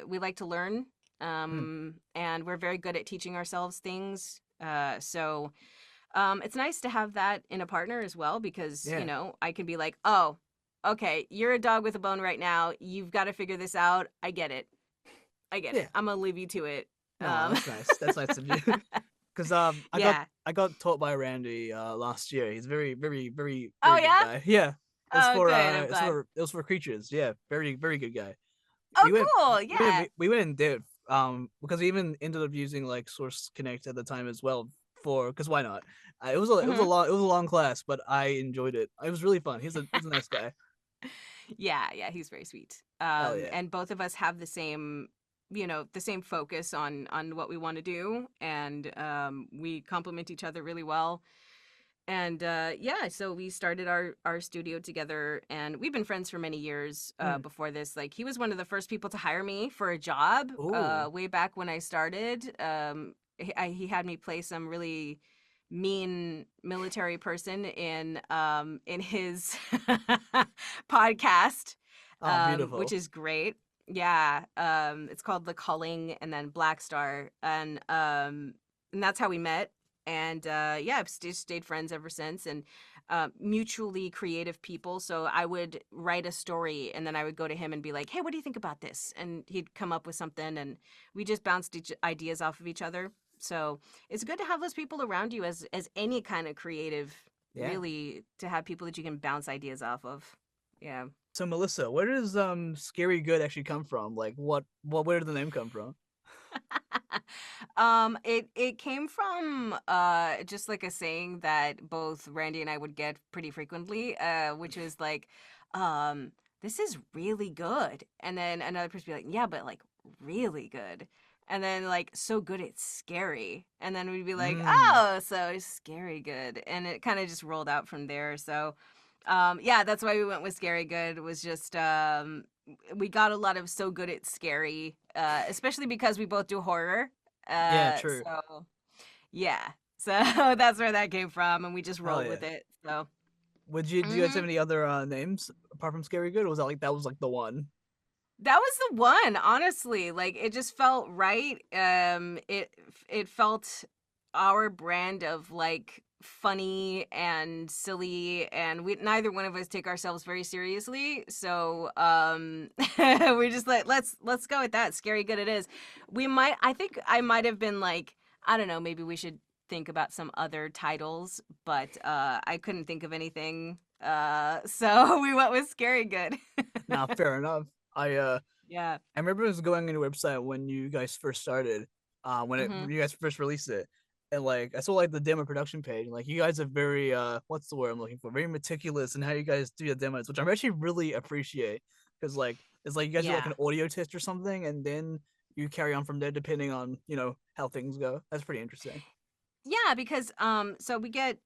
we like to learn, Mm. and we're very good at teaching ourselves things. So It's nice to have that in a partner as well because, Yeah. I can be like, "Oh, okay, you're a dog with a bone right now. You've got to figure this out. I get it. I get Yeah. it. I'm gonna leave you to it." No, Um, that's nice. That's nice of you. Because yeah. I got taught by Randy last year. He's very very very Oh very good yeah. guy. Yeah, Oh, good. I'm glad. it was for creatures. Yeah, very very good guy. Oh, cool. Yeah. We went and did because we even ended up using like Source Connect at the time as well for because why not? Hmm. It was a long class, but I enjoyed it. It was really fun. He's a nice guy. Yeah, yeah, he's very sweet. Hell yeah. And both of us have the same focus on what we want to do, and we complement each other really well. And yeah, so we started our studio together, and we've been friends for many years Mm. before this. Like, he was one of the first people to hire me for a job Ooh. way back when I started. He had me play some really mean military person in his podcast, Oh, which beautiful. is great. Yeah, it's called The Culling and then Black Star, and that's how we met. And yeah, I've stayed friends ever since, and mutually creative people. So I would write a story, and then I would go to him and be like, "Hey, what do you think about this?" And he'd come up with something, and we just bounced ideas off of each other. So it's good to have those people around you as any kind of creative, Yeah. really, to have people that you can bounce ideas off of. Yeah. So Melissa, where does Scary Good actually come from? Like where did the name come from? It came from just like a saying that both Randy and I would get pretty frequently, which was like, um, this is really good. And then another person would be like, yeah, but like really good. And then like so good it's scary. And then we'd be like, Mm. oh, so it's scary good. And it kind of just rolled out from there. So yeah, that's why we went with Scary Good. Was just we got a lot of so good it's scary, especially because we both do horror. Yeah, true. So yeah, so that's where that came from, and we just Hell rolled yeah. with it. So Do you guys hmm have any other names apart from Scary Good? Or was that was like the one? that was the one. Honestly, like it just felt right. It felt our brand of like funny and silly, and we neither one of us take ourselves very seriously, so we just like let's go with that. Scary good it is. I think I might have been like, I don't know, maybe we should think about some other titles, but I couldn't think of anything, so we went with scary good. Nah, fair enough. Yeah. I remember was going on your website when you guys first started, Hmm. when you guys first released it, and like I saw like the demo production page, and like you guys are very what's the word I'm looking for? Very meticulous in how you guys do your demos, which I actually really appreciate because like it's like you guys do like Yeah. an audio test or something, and then you carry on from there depending on how things go. That's pretty interesting. Yeah, because so we get,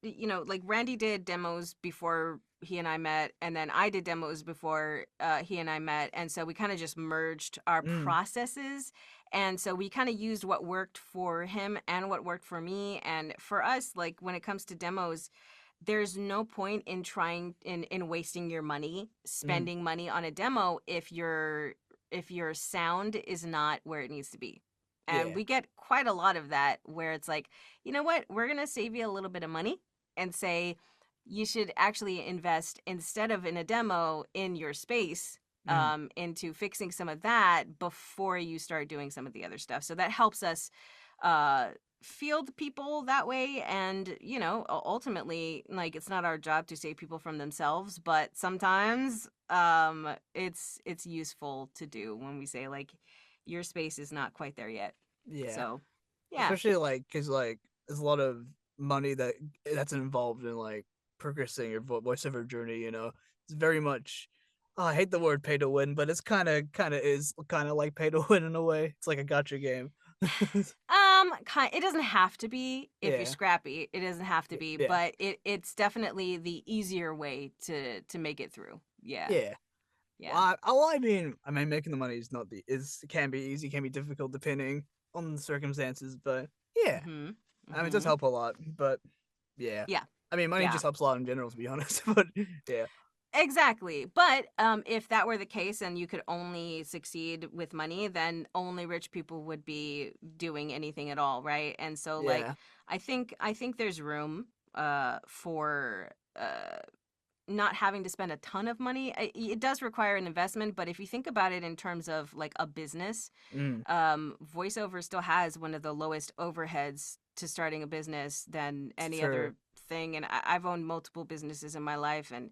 like Randy did demos before he and I met, and then I did demos before he and I met, and so we kind of just merged our Mm, processes, and so we kind of used what worked for him and what worked for me. And for us, like when it comes to demos, there's no point in trying in wasting your money mm, spending money on a demo if your sound is not where it needs to be. And yeah. we get quite a lot of that where it's like, you know what, we're going to save you a little bit of money and say you should actually invest, instead of in a demo, in your space, Mm, into fixing some of that before you start doing some of the other stuff. So that helps us uh field people that way. And ultimately, like, it's not our job to save people from themselves, but sometimes it's useful to do when we say like your space is not quite there yet. yeah. So yeah. Especially like because like there's a lot of money that's involved in like progressing your voiceover journey. It's very much. Oh, I hate the word pay to win, but it's kind of is kind of like pay to win in a way. It's like a gotcha game. It doesn't have to be if you're Yeah, scrappy. It doesn't have to be, yeah, but it's definitely the easier way to make it through. Yeah. yeah. Yeah. I mean, making the money is not the is can be easy, can be difficult depending on the circumstances, but yeah, Mhm. I mean, it does Mhm. help a lot. But yeah, Yeah. I mean, money Yeah. just helps a lot in general, to be honest. But yeah, Exactly. But if that were the case and you could only succeed with money, then only rich people would be doing anything at all, right? And so like Yeah, I think there's room for not having to spend a ton of money. It does require an investment, but if you think about it in terms of like a business, mm, voiceover still has one of the lowest overheads to starting a business than it's any true. other thing. And I've owned multiple businesses in my life, and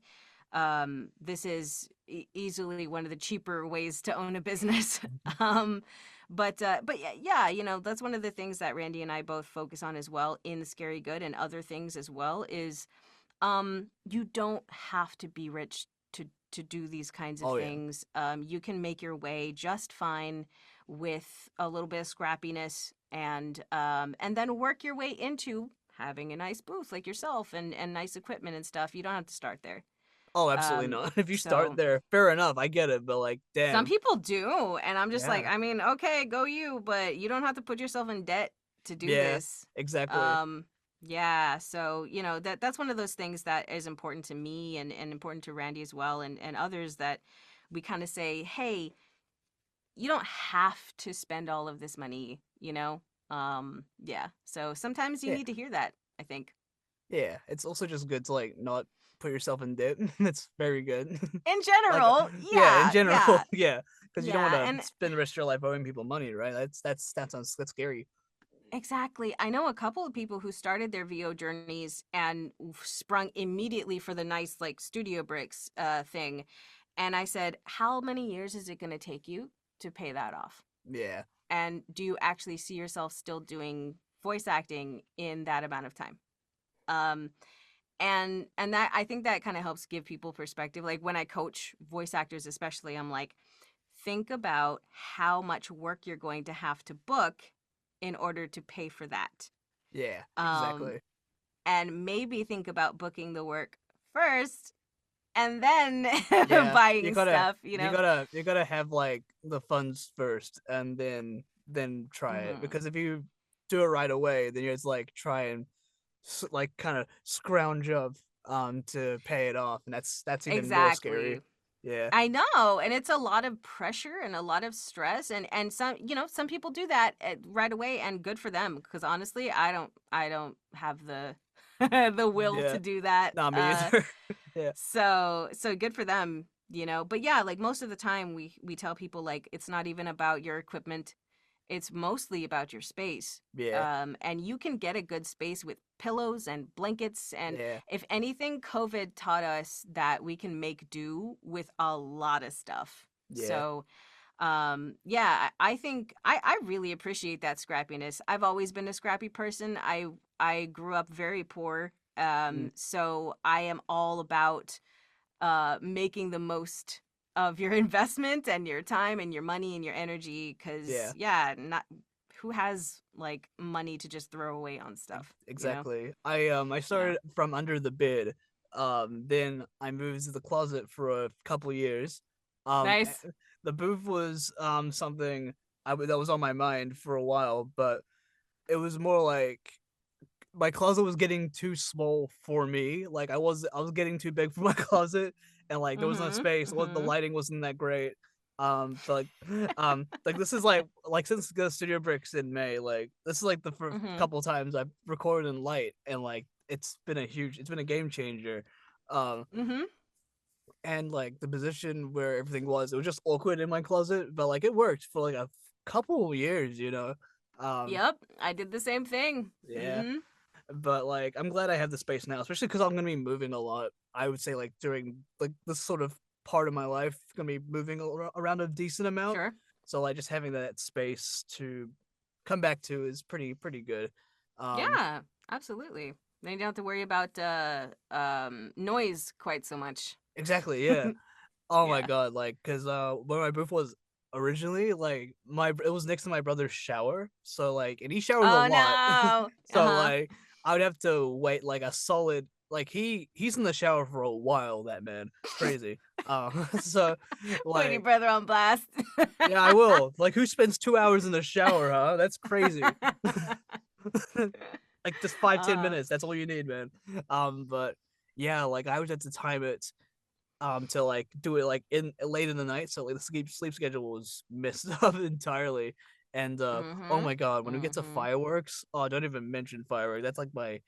this is easily one of the cheaper ways to own a business. um, but yeah, that's one of the things that Randy and I both focus on as well in Scary Good and other things as well is you don't have to be rich to do these kinds of Oh yeah. things. You can make your way just fine with a little bit of scrappiness, and then work your way into having a nice booth like yourself and nice equipment and stuff. You don't have to start there. Oh, absolutely Um, not. If you start so there, fair enough. I get it, but like, some damn. people do, and I'm just like, Yeah. I mean, okay, go you, but you don't have to put yourself in debt to do Yeah. this. Exactly. Um, yeah, so that's one of those things that is important to me and important to Randy as well, and others that we kind of say, hey, you don't have to spend all of this money. Yeah. So sometimes you Yeah. need to hear that, I think. Yeah. It's also just good to like not put yourself in debt. That's very good. In Like, general, yeah, in yeah, general, yeah, yeah, because you don't want yeah, to and spend the rest of your life owing people money, right? That's scary. exactly. I know a couple of people who started their VO journeys and sprung immediately for the nice like studio bricks thing. And I said, "How many years is it going to take you to pay that off? Yeah, And do you actually see yourself still doing voice acting in that amount of time?" Um and that I think that kind of helps give people perspective. Like when I coach voice actors especially, I'm like, think about how much work you're going to have to book in order to pay for that. yeah, Um, exactly. and maybe think about booking the work first and then Yeah, buying stuff, you gotta have like the funds first, and then try it. Hmm. Because if you do it right away, then you're just like try and like kind of scrounge up to pay it off, and that's even more scary. Exactly. Yeah, I know, and it's a lot of pressure and a lot of stress, and some people do that right away, and good for them, because honestly, I don't have the the will yeah. to do that. Not me either. Yeah, So good for them. But yeah, like most of the time we tell people like it's not even about your equipment. It's mostly about your space. yeah, And you can get a good space with pillows and blankets. And yeah, if anything, COVID taught us that we can make do with a lot of stuff. yeah. So, yeah, I think I really appreciate that scrappiness. I've always been a scrappy person. I grew up very poor. Mm, So I am all about making the most of your investment and your time and your money and your energy, because yeah. yeah, not who has like money to just throw away on stuff. Exactly. I Yeah. started from under the bed. Then I moved to the closet for a couple years. Nice. The booth was something that was on my mind for a while, but it was more like my closet was getting too small for me. Like I was getting too big for my closet, and like there was no Mhm. space. The Mhm. lighting wasn't that great. But like this is like since the Studio Bricks in May, like this is like the first Mhm. couple times I've recorded in light, and like it's been a game changer. Um, Mhm. and like the position where everything was, it was just awkward in my closet, but like it worked for like a couple of years, you know. Um, Yep, I did the same thing. yeah. Mhm. But like I'm glad I have the space now, especially because I'm gonna be moving a lot. I would say like during like this sort of part of my life, gonna be moving around a decent amount. Sure. So like just having that space to come back to is pretty good. Um, Yeah, absolutely. Then you don't have to worry about noise quite so much. exactly, yeah. Oh my Yeah. god, like because where my booth was originally, like my it was next to my brother's shower, so like and he showers a Oh lot, no. so Uh-huh. like I would have to wait like a solid like he's in the shower for a while. That man, it's crazy. So Putting your like brother on blast. yeah, I will. Like who spends 2 hours in the shower, huh? That's crazy. Like just 5 10 uh, minutes. That's all you need, man. But yeah, like I would have to time it to like do it like in late in the night, so like the sleep schedule was messed up entirely. And oh Mhm. my god, when we get to Mhm. fireworks, oh, don't even mention fireworks. That's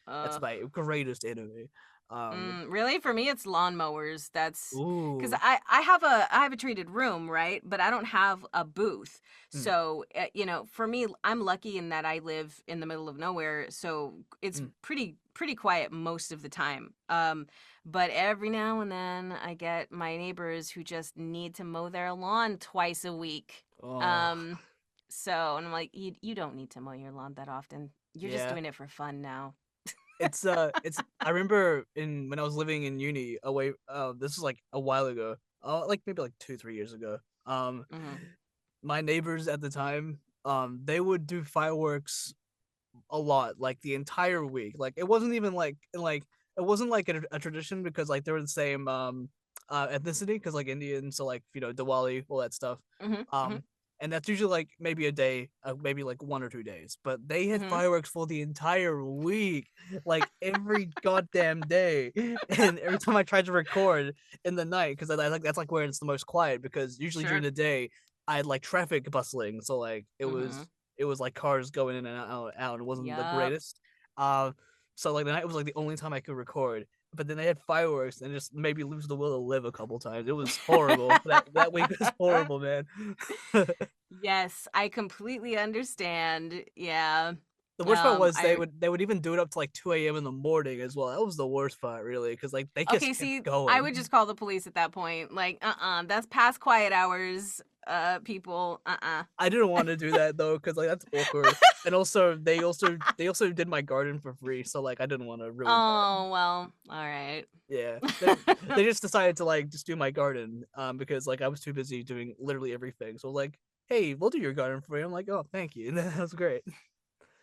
Ugh. my greatest enemy. Um, Really, for me, it's lawnmowers. That's because ooh, I have a treated room, right? But I don't have a booth. mm, So you know, for me, I'm lucky in that I live in the middle of nowhere, so it's mm. pretty quiet most of the time. But every now and then, I get my neighbors who just need to mow their lawn twice a week. Oh, Um, so and I'm like, you don't need to mow your lawn that often. You're just yeah. doing it for fun now. It's I remember in when I was living in uni away this was like a while ago. Like maybe like 2 3 years ago. Hmm. My neighbors at the time, they would do fireworks a lot, like the entire week. Like it wasn't even like it wasn't like a tradition because like they were the same ethnicity because like Indian, so like Diwali, all that stuff. Hmm. Hmm. Um, and that's usually like maybe a day, maybe like 1 or 2 days. But they had Hmm. fireworks for the entire week, like every goddamn day. And every time I tried to record in the night, because I like that's like where it's the most quiet because usually during Sure. the day I had like traffic bustling, so like Mhm. it was like cars going in and out. It wasn't the Yup. greatest. Uh, so like the night was like the only time I could record. But then they had fireworks and just made me lose the will to live a couple times. It was horrible. That week was horrible, man. The Yes, I completely understand. Yeah. worst part was I they would even do it up to like 2 a.m. in the morning as well. That was the worst part, really, because like they just Okay, kept see, I would going. just call the police at that point. Like, that's past quiet hours, people. I didn't want to do that though, because like that's awkward. And also they also did my garden for free, so like I didn't want to ruin that. Oh, well, all right. Yeah, they just decided to like just do my garden, because like I was too busy doing literally everything. So like, hey, we'll do your garden for you. I'm like, oh, thank you. That was great.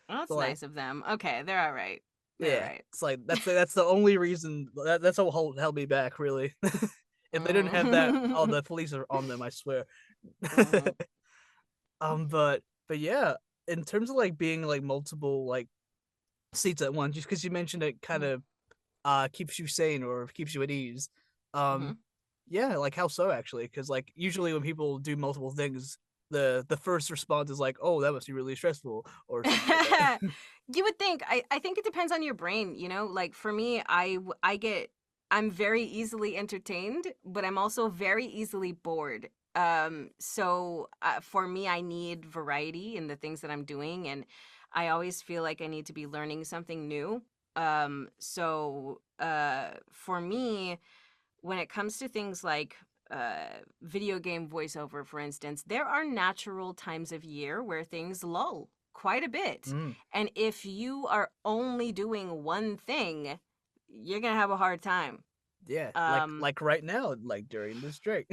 Well, So that's like, nice of them. Okay, they're all right. They're all yeah, right. it's like that's the only reason that's what held me back really. If they didn't have that, oh, Mhm. the police are on them. I swear. Mhm. But yeah, in terms of like being like multiple like seats at once, just because you mentioned it kind Mhm. of keeps you sane or keeps you at ease. Um, Mhm. yeah, like how so actually? Because like usually when people do multiple things, the first response is like, "Oh, that must be really stressful" or something like that. You would think. I think it depends on your brain, you know? Like for me, I'm very easily entertained, but I'm also very easily bored. So for me, I need variety in the things that I'm doing, and I always feel like I need to be learning something new. For me, when it comes to things like video game voiceover, for instance, there are natural times of year where things lull quite a bit. Mm, And if you are only doing one thing, you're going to have a hard time. yeah, Um, like right now, like during this break.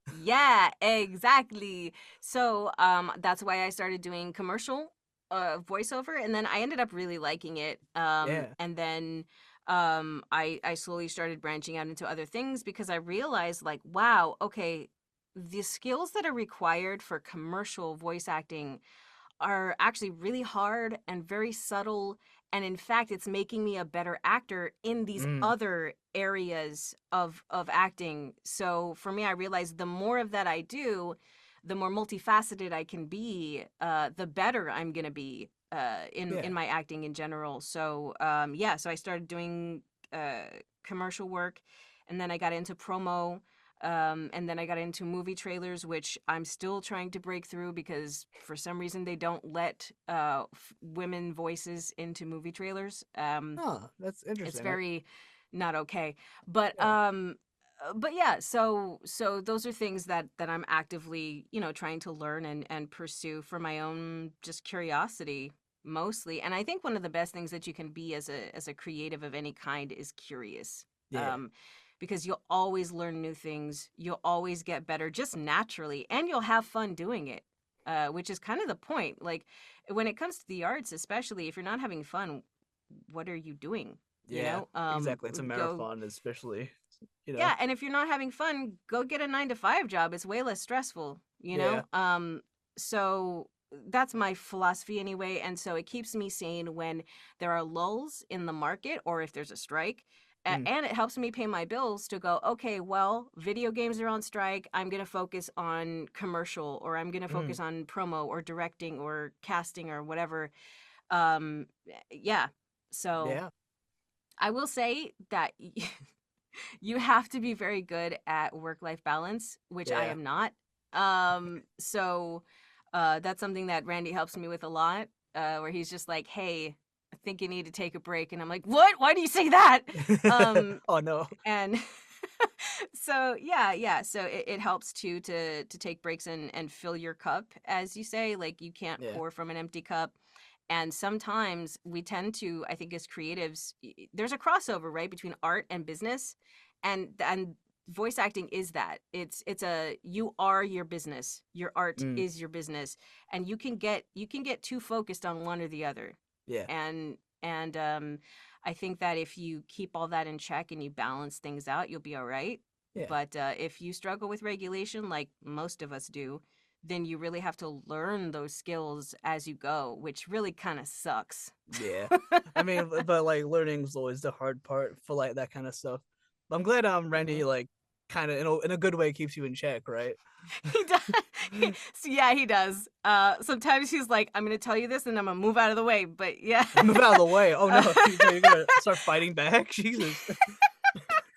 yeah, exactly. So that's why I started doing commercial voiceover, and then I ended up really liking it. Yeah. And then I slowly started branching out into other things because I realized like, wow, okay, the skills that are required for commercial voice acting are actually really hard and very subtle, and in fact it's making me a better actor in these Mm, other areas of acting. So for me, I realized the more of that I do, the more multifaceted I can be, the better I'm gonna be in yeah. my acting in general. So yeah, so I started doing uh commercial work, and then I got into promo, and then I got into movie trailers, which I'm still trying to break through because for some reason they don't let women voices into movie trailers. Huh, that's It's interesting. very not okay. But Yeah. yeah, so those are things that I'm actively, you know, trying to learn and pursue for my own just curiosity mostly. And I think one of the best things that you can be as a creative of any kind is curious. Yeah. Um because you'll always learn new things, you'll always get better just naturally, and you'll have fun doing it. Which is kind of the point. Like when it comes to the arts, especially if you're not having fun, what are you doing? You Yeah. know, Exactly. It's a go, marathon, especially. You know. yeah. And if you're not having fun, go get a 9 to 5 job. It's way less stressful, you Yeah. know? So that's my philosophy anyway. And so it keeps me sane when there are lulls in the market or if there's a strike. Mm. And it helps me pay my bills to go, okay, well, video games are on strike. I'm going to focus on commercial, or I'm going to Mm. focus on promo or directing or casting or whatever. Um, yeah. So Yeah. I will say that you have to be very good at work-life balance, which I Yeah. am not. So that's something that Randy helps me with a lot, where he's just like, "Hey, I think you need to take a break," and I'm like, "What? Why do you say that?" Um, Oh no. and so yeah. So it helps too to take breaks and fill your cup, as you say. Like you can't Yeah. pour from an empty cup. And sometimes we tend to, I think, as creatives, there's a crossover, right, between art and business, and voice acting is that. It's a you are your business. Your art Mm. is your business, and you can get too focused on one or the other. Yeah. And I think that if you keep all that in check and you balance things out, you'll be all right. Yeah. But if you struggle with regulation, like most of us do, then you really have to learn those skills as you go, which really kind of sucks. Yeah. I mean, but like learning is always the hard part for like that kind of stuff. But I'm glad Mhm. Randy like kind of in a good way keeps you in check, right? He does. So yeah, he does. Sometimes he's like, "I'm gonna tell you this, and I'm gonna move out of the way." But yeah, Move out of the way. Oh Uh, no, you're gonna start fighting back. Jesus.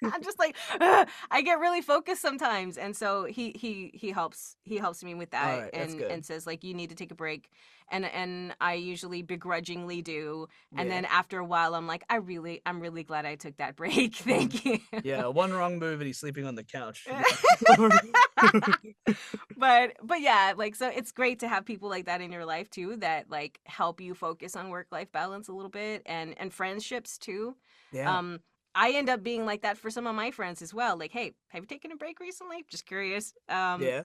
I'm just like, "Ugh." I get really focused sometimes, and so he helps me with All that, right, that's and good. says like, you need to take a break, and I usually begrudgingly do, and Yeah. then after a while I'm like, I'm really glad I took that break. Mm. Thank you. Yeah, one wrong move and he's sleeping on the couch. But yeah, like, so it's great to have people like that in your life too, that like help you focus on work life balance a little bit, and friendships too. Yeah. um I end up being like that for some of my friends as well, like, hey, have you taken a break recently? Just curious. Yeah.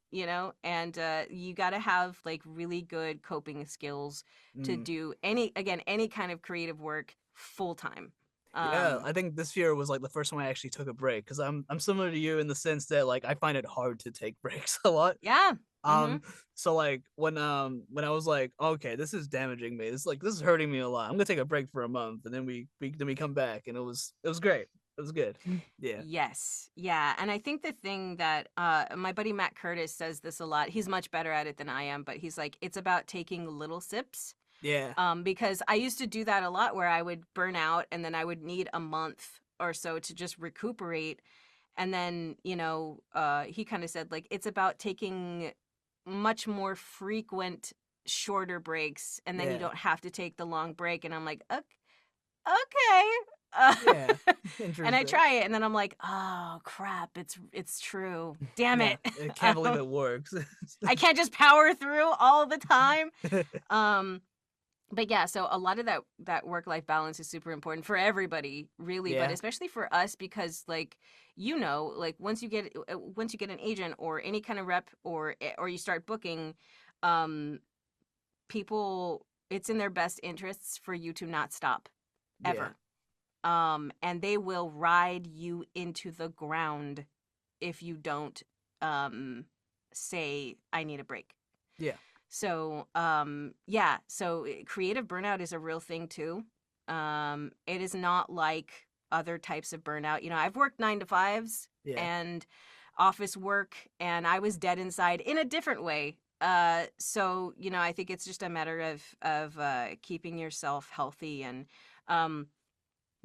And you got to have like really good coping skills to Mm. do any kind of creative work full time. Yeah, um I think this year was like the first time I actually took a break because I'm similar to you in the sense that like I find it hard to take breaks a lot. yeah. Um, so like when I was like, okay, this is damaging me. This is hurting me a lot. I'm gonna take a break for a month, and then we come back, and it was great. It was good. Yeah. Yes. Yeah. And I think the thing that my buddy Matt Curtis says this a lot. He's much better at it than I am, but he's like, it's about taking little sips. Yeah. Because I used to do that a lot, where I would burn out and then I would need a month or so to just recuperate. And then, he kind of said, like, it's about taking much more frequent, shorter breaks, and then you Yeah. don't have to take the long break. And I'm like, okay. Uh, Yeah. and I Interesting. try it, and then I'm like, oh crap, it's true. Damn Yeah. it. I can't believe it works. I can't just power through all the time. Um, but yeah, so a lot of that work life balance is super important for everybody, really, but Yeah. especially for us, because like, like once you get an agent or any kind of rep, or you start booking, um people, it's in their best interests for you to not stop Yeah. ever. And they will ride you into the ground if you don't say, I need a break. Yeah. So yeah, so creative burnout is a real thing too. It is not like other types of burnout. I've worked 9 to 5s Yeah. and office work, and I was dead inside in a different way. So I think it's just a matter of keeping yourself healthy. And um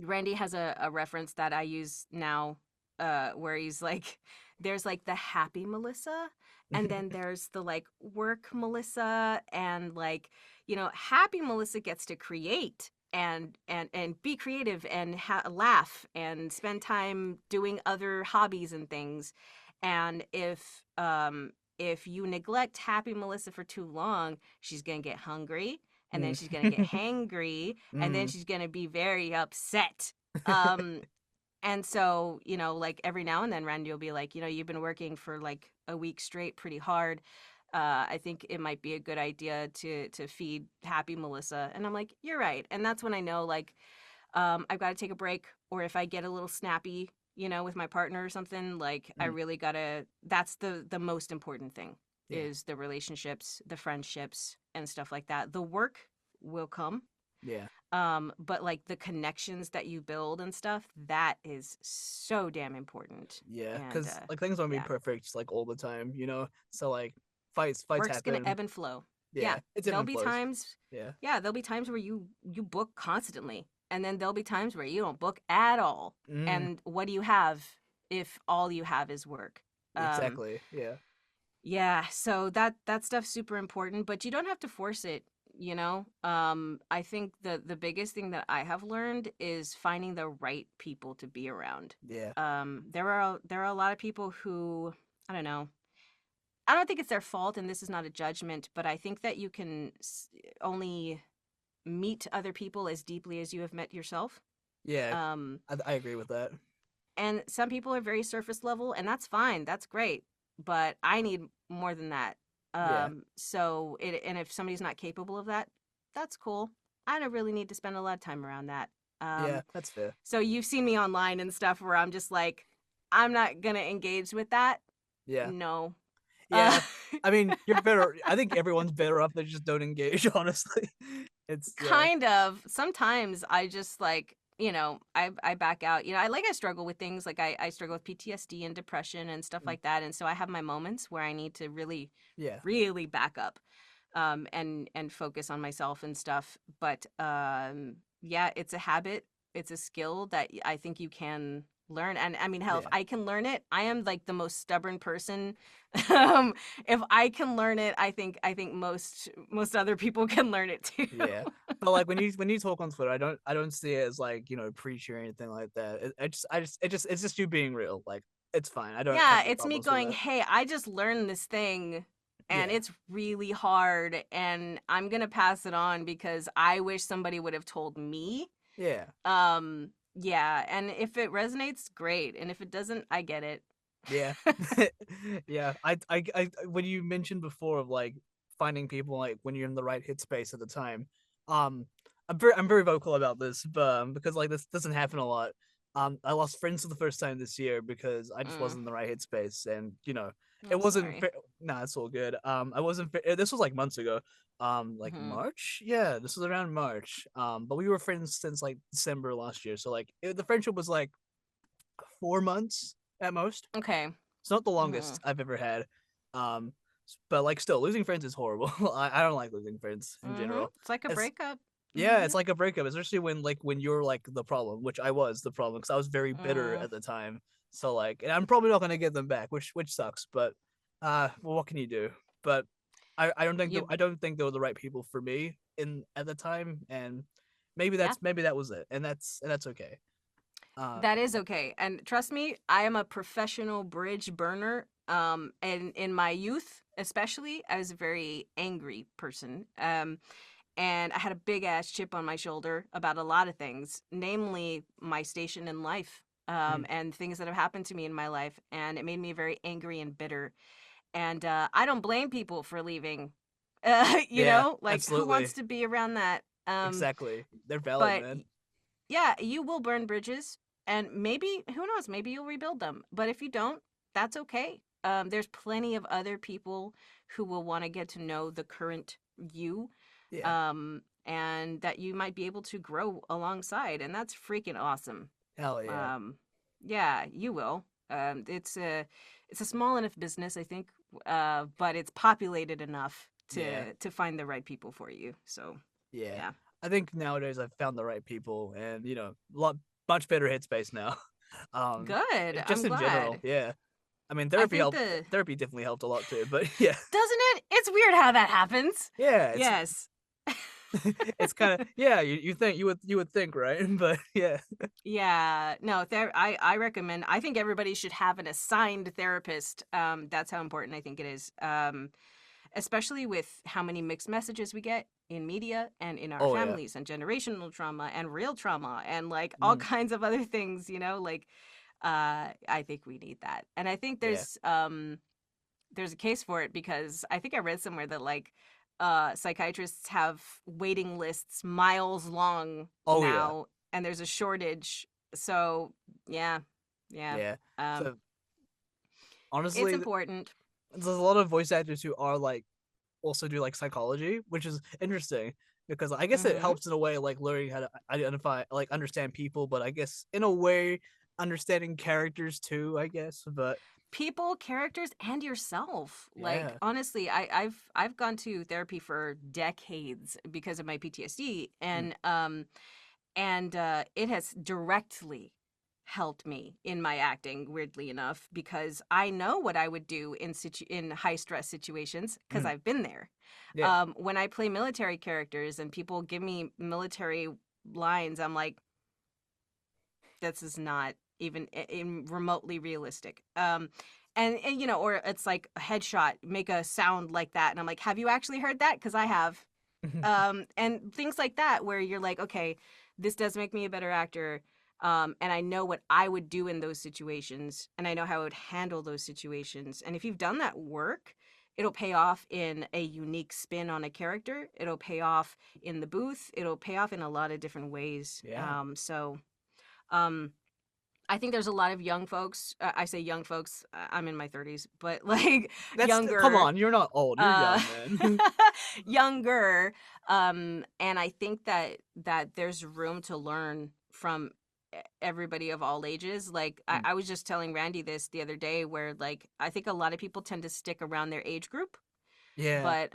Randy has a reference that I use now, where he's like, there's like the happy Melissa, and then there's the like work Melissa, and like, happy Melissa gets to create and be creative and laugh and spend time doing other hobbies and things. And if you neglect happy Melissa for too long, she's gonna get hungry, and then Mm. she's gonna get hangry, and then Mm. she's gonna be very upset. Um, and so, like every now and then, Randy will be like, you've been working for like a week straight pretty hard. I think it might be a good idea to feed happy Melissa. And I'm like, you're right. And that's when I know, like, I've got to take a break, or if I get a little snappy, with my partner or something, like, I Mm. really gotta, that's the most important thing, Yeah. is the relationships, the friendships and stuff like that. The work will come. Yeah. But like the connections that you build and stuff, that is so damn important. Yeah, And because like things won't be yeah, perfect like all the time, you know. So like fights work's gonna happen. ebb and flow. Yeah, Yeah, it's there'll even be flows. times. Yeah, Yeah, there'll be times where you book constantly, and then there'll be times where you don't book at all. mm, And what do you have if all you have is work? Um, exactly. Yeah, yeah, so that stuff's super important, but you don't have to force it, you know? I think the biggest thing that I have learned is finding the right people to be around. yeah, There are a lot of people who, I don't know. I don't think it's their fault, and this is not a judgment, but I think that you can only meet other people as deeply as you have met yourself. yeah. Um, I agree with that. and some people are very surface level, and that's fine. That's great. But I need more than that. Yeah, And if somebody's not capable of that, that's cool. I don't really need to spend a lot of time around that. yeah. Um, That's fair. so you've seen me online and stuff where I'm just like, I'm not gonna engage with that. Yeah, No. Uh, yeah. I mean, you're better. I think everyone's better off. They just don't engage. Honestly, it's yeah. kind of. Sometimes I just like, I back out. I struggle with things like I struggle with PTSD and depression and stuff Mm, like that. And so I have my moments where I need to really, yeah, really back up, and focus on myself and stuff. But yeah, it's a habit. It's a skill that I think you can learn. And I mean, hell, if yeah. I can learn it, I am like the most stubborn person. um, if I can learn it, I think most other people can learn it too. Yeah, but like when you talk on Twitter, I don't see it as like preachy or anything like that. It's just you being real. Like it's fine. I don't have Yeah, any it's me problems with going, that. "Hey, I just learned this thing and Yeah, it's really hard and I'm going to pass it on because I wish somebody would have told me." yeah, Yeah, and if it resonates, great, and if it doesn't, I get it. yeah, yeah. When you mentioned before of like finding people like when you're in the right headspace at the time, um, I'm very vocal about this, but because like this doesn't happen a lot. I lost friends for the first time this year because I just Mm, wasn't in the right headspace, and it I'm wasn't sorry. fair. Nah, it's all good. I wasn't. This was like months ago. Like Mhm. March. Yeah, this was around March. But we were friends since like December last year, so like the friendship was like 4 months at most. Okay. It's not the longest Mhm. I've ever had. Um, but like still, losing friends is horrible. I don't like losing friends in Mhm. general. It's like a It's breakup. yeah, it's Mhm. like a breakup, especially when you're like the problem, which I was the problem because I was very bitter Mm. at the time. So like, and I'm probably not gonna get them back, which sucks. But well, what can you do? But You I don't think they were the right people for me in at the time, and Yeah. maybe that was it, and that's okay. Uh, That is okay. And trust me, I am a professional bridge burner. And in my youth, especially, I was a very angry person. And I had a big ass chip on my shoulder about a lot of things, namely my station in life, mm, and things that have happened to me in my life. And it made me very angry and bitter. And I don't blame people for leaving. yeah, Like who absolutely, wants to be around that? exactly. They're valid, But man. yeah, you will burn bridges, and maybe, who knows, maybe you'll rebuild them. But if you don't, that's okay. There's plenty of other people who will want to get to know the current you, Yeah, and that you might be able to grow alongside, and that's freaking awesome. hell yeah, Um, yeah, you will. It's a small enough business, I think, but it's populated enough yeah. to find the right people for you. So, Yeah. yeah, I think nowadays I've found the right people and lot much better headspace now. good. Just I'm in general, glad. yeah. I mean I think the therapy definitely helped a lot too, but yeah. Doesn't it? It's weird how that happens. Yeah, it's Yes. it's kind of yeah, you think you would think, right? But yeah. Yeah. No, I recommend, I think everybody should have an assigned therapist. That's how important I think it is. Especially with how many mixed messages we get in media and in our Oh yeah. families and generational trauma and real trauma and like all Mm, kinds of other things, like I think we need that. And I think yeah. there's a case for it because I think I read somewhere that like psychiatrists have waiting lists miles long Oh yeah. now, and there's a shortage. So yeah, yeah, Yeah. um, So it's honestly, important. there's a lot of voice actors who are like also do like psychology, which is interesting because I guess it Mm-hmm. helps in a way like learning how to identify like understand people, but I guess in a way understanding characters too, I guess. But People, characters, and yourself. Like yeah. honestly, I've gone to therapy for decades because of my PTSD, Mm, and it has directly helped me in my acting, weirdly enough, because I know what I would do in high stress situations because mm, I've been there. yeah. When I play military characters and people give me military lines, I'm like, this is not even remotely realistic. And you know, or it's like a headshot, make a sound like that, and I'm like, have you actually heard that? Because I have. And things like that where you're like, okay, this does make me a better actor. And I know what I would do in those situations, and I know how I would handle those situations. And if you've done that work, it'll pay off in a unique spin on a character. It'll pay off in the booth. It'll pay off in a lot of different ways. Yeah. Um, I think there's a lot of young folks. I say young folks. I'm in my 30s, but like That's come younger, on, you're not old, you're uh, young, man. younger. And I think that there's room to learn from everybody of all ages. Like I, Mm, I was just telling Randy this the other day, where like I think a lot of people tend to stick around their age group, yeah. but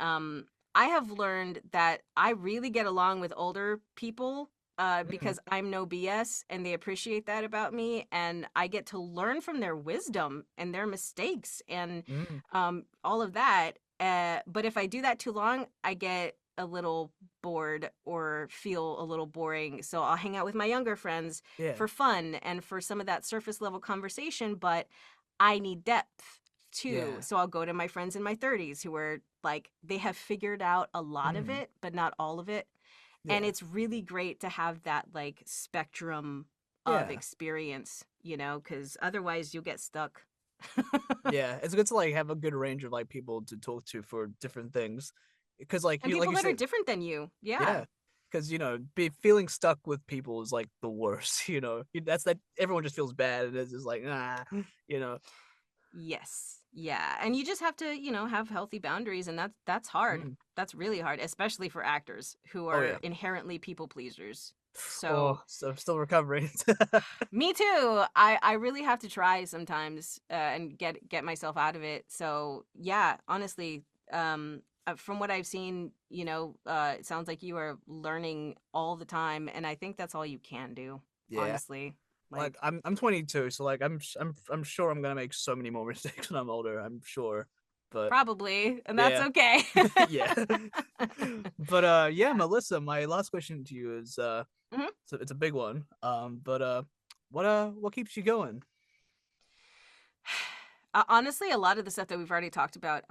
I have learned that I really get along with older people Mm, because I'm no BS and they appreciate that about me. And I get to learn from their wisdom and their mistakes and mm, all of that. But if I do that too long, I get a little bored or feel a little boring. So I'll hang out with my younger friends yeah. for fun and for some of that surface level conversation. But I need depth too. Yeah. So I'll go to my friends in my 30s who are like, they have figured out a lot of Mm, it, but not all of it. And yeah. it's really great to have that like spectrum of Yeah. experience, you know, because otherwise you'll get stuck. Yeah. It's good to like have a good range of like people to talk to for different things. Because And like people you that are said, different than you. Yeah. yeah. Because be feeling stuck with people is like the worst, That's that everyone just feels bad and it's just like, you know. Yes. Yeah. And you just have to, you know, have healthy boundaries, and that's hard. Mm. That's really hard, especially for actors who Oh are yeah. inherently people pleasers. Oh, So, so I'm still recovering. me too. I really have to try sometimes and get myself out of it. So, yeah, honestly, from what I've seen, you know, it sounds like you are learning all the time, and I think that's all you can do, Yeah. honestly. Like Like, I'm 22, so like I'm sure I'm gonna make so many more mistakes when I'm older. I'm sure, but probably, and that's yeah, okay. yeah. But yeah, Melissa, my last question to you is Mhm. so it's a big one. But what keeps you going? Honestly, a lot of the stuff that we've already talked about,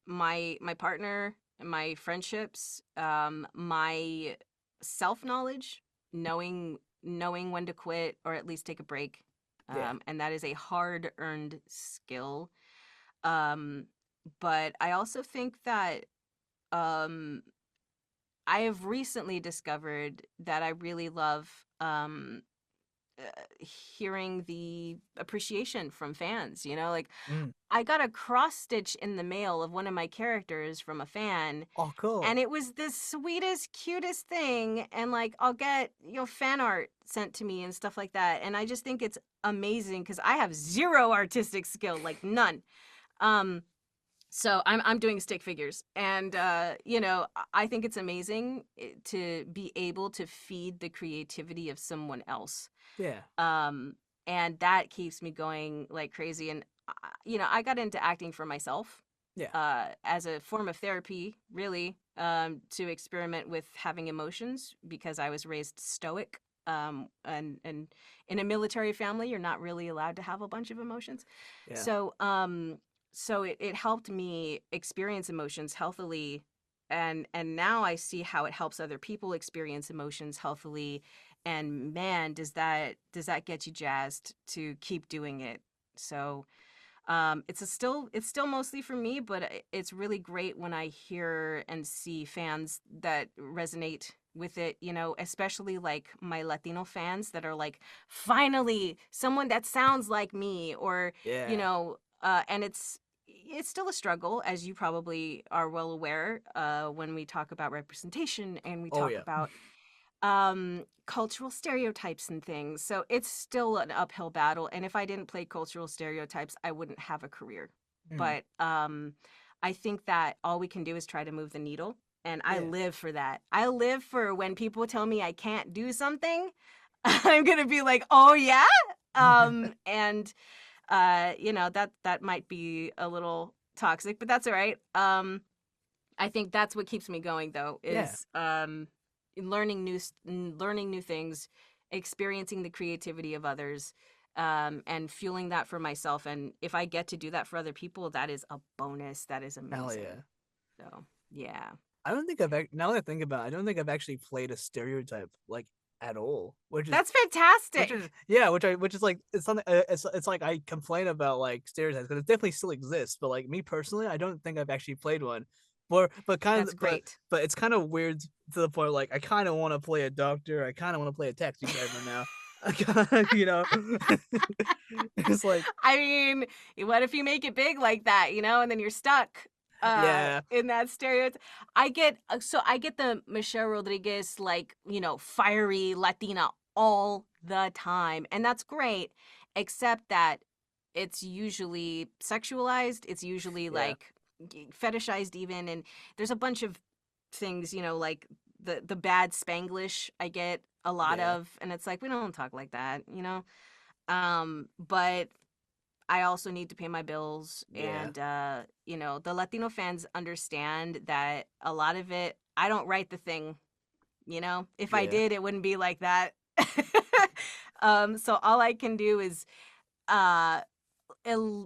my partner, my friendships, my self knowledge, knowing when to quit or at least take a break, Yeah, and that is a hard earned skill. Um, but I also think that um, I have recently discovered that I really love uh, hearing the appreciation from fans. You know, like mm. I got a cross stitch in the mail of one of my characters from a fan, Oh, and cool. it was the sweetest, cutest thing. And like, I'll get, you know, fan art sent to me and stuff like that. And I just think it's amazing because I have zero artistic skill, like none. Um, so I'm doing stick figures, and you know, I think it's amazing to be able to feed the creativity of someone else, Yeah, um, and that keeps me going like crazy. And you know, I got into acting for myself yeah, as a form of therapy, really, to experiment with having emotions because I was raised stoic. And in a military family, you're not really allowed to have a bunch of emotions. yeah, So, so it helped me experience emotions healthily, and now I see how it helps other people experience emotions healthily. And man, does that get you jazzed to keep doing it. So it's still mostly for me, but it's really great when I hear and see fans that resonate with it, you know, especially like my Latino fans that are like, finally someone that sounds like me, or you yeah. know, and it's it's still a struggle, as you probably are well aware, when we talk about representation and we Oh talk yeah. about cultural stereotypes and things. So it's still an uphill battle. And if I didn't play cultural stereotypes, I wouldn't have a career. Mm. But I think that all we can do is try to move the needle. And I Yeah. live for that. I live for when people tell me I can't do something, I'm going to be like, oh, yeah. And you know, that might be a little toxic, but that's all right. I think that's what keeps me going, though, Yeah. is learning new things, experiencing the creativity of others, and fueling that for myself. And if I get to do that for other people, that is a bonus. That is Hell amazing. yeah. So yeah, I don't think now that I think about it, I don't think I've actually played a stereotype like at all, that's which is fantastic. yeah, which is like it's something it's like I complain about like stereotypes because it definitely still exists, but like me personally, I don't think I've actually played one. But kind That's of great. but it's kind of weird to the point like I kind of want to play a doctor, I kind of want to play a taxi driver now. You know, it's like I mean, what if you make it big like that, and then you're stuck yeah, in that stereotype. I get the Michelle Rodriguez, like, fiery Latina all the time, and that's great, except that it's usually sexualized, it's usually yeah, like fetishized even, and there's a bunch of things, like the bad Spanglish I get a lot yeah, of, and it's like we don't talk like that. But I also need to pay my bills, yeah, and the Latino fans understand that a lot of it I don't write the thing. If I yeah, did, it wouldn't be like that. So all I can do is uh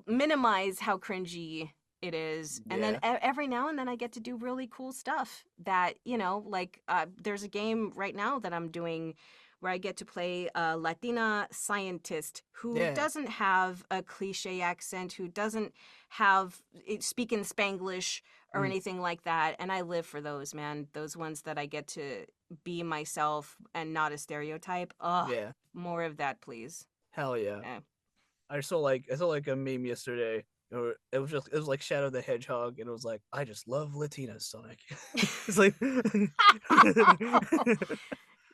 minimize how cringy it is, and then yeah, every now and then I get to do really cool stuff that, like, there's a game right now that I'm doing where I get to play a Latina scientist who yeah. doesn't have a cliche accent, who doesn't speak in Spanglish or Mm, anything like that, and I live for those, man, those ones that I get to be myself and not a stereotype. Ugh, yeah. more of that, please. Hell yeah. Eh. I saw like a meme yesterday. Or it was like Shadow the Hedgehog, and it was like I just love Latinas, Sonic. It's like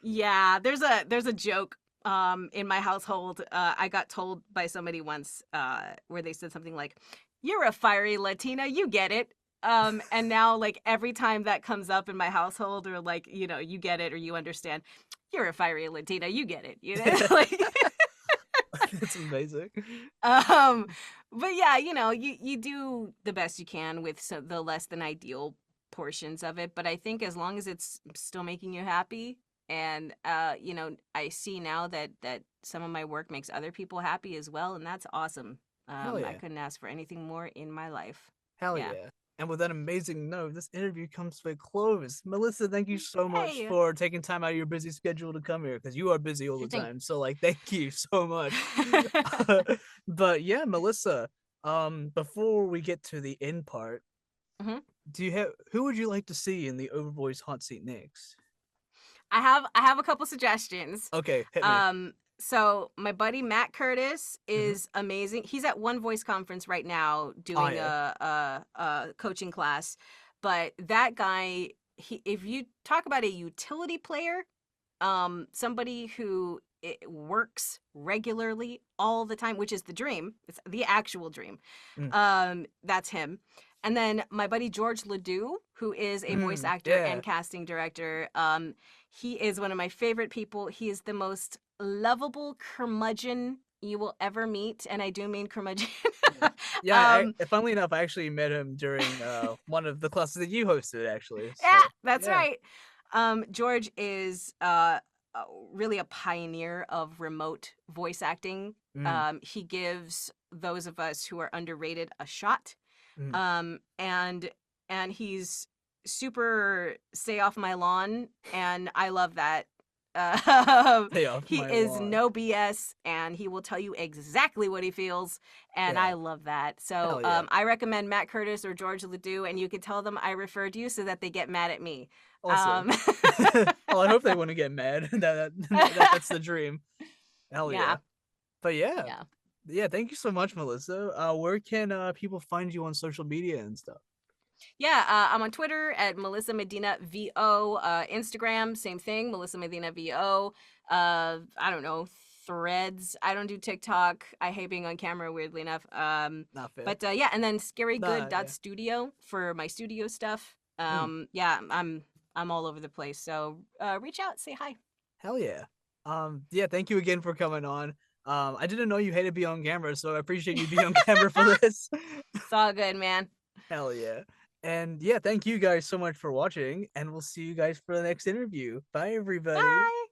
Yeah, there's a joke in my household. I got told by somebody once where they said something like, "You're a fiery Latina, you get it." And now, like, every time that comes up in my household, or like, you get it or you understand, "You're a fiery Latina, you get it." Like, it's amazing. um but yeah, you do the best you can with the less than ideal portions of it, but I think as long as it's still making you happy, and I see now that some of my work makes other people happy as well, and that's awesome. Hell I yeah. couldn't ask for anything more in my life. Hell Yeah. yeah. And with that amazing note, this interview comes to a close. Melissa, thank you so much Hey, for taking time out of your busy schedule to come here because you are busy all sure the thing. time. So like thank you so much. But yeah, Melissa, before we get to the end part, Mhm. do you have who would you like to see in the Overvoice hot seat next? I have a couple suggestions. Okay, hit me. So my buddy Matt Curtis Hmm. is amazing. He's at One Voice Conference right now Oh doing yeah. a coaching class. But that guy, if you talk about a utility player, somebody who works regularly all the time, which is the dream. It's the actual dream. Mm. That's him. And then my buddy George Ledoux, who is a voice Mm, actor yeah. and casting director. He is one of my favorite people. He is the most lovable curmudgeon you will ever meet, and I do mean curmudgeon. Yeah. Yeah, um, funnily enough, I actually met him during one of the classes that you hosted actually. yeah, So, that's yeah. right. George is really a pioneer of remote voice acting. Mm, He gives those of us who are underrated a shot. mm. And he's super stay off my lawn, and I love that. Stay off He my is lawn. no BS, and he will tell you exactly what he feels, and Yeah. I love that. So Hell yeah. I recommend Matt Curtis or George Ledoux, and you can tell them I referred you so that they get mad at me. Awesome. Um, Well, I hope they wouldn't get mad. That's the dream. Hell yeah. yeah, But yeah, yeah. Yeah, thank you so much, Melissa. Where can people find you on social media and stuff? Yeah, I'm on Twitter at Melissa Medina VO. Instagram, same thing, Melissa Medina VO. I don't know, Threads. I don't do TikTok. I hate being on camera, weirdly enough. Not fair. But yeah, and then Nah, yeah. scarygood.studio for my studio stuff. Mm, Yeah, I'm all over the place. So reach out, say hi. hell yeah. Yeah, thank you again for coming on. I didn't know you hated being on camera, so I appreciate you being on camera for this. It's all good, man. Hell yeah. And yeah, thank you guys so much for watching, and we'll see you guys for the next interview. Bye, everybody. Bye.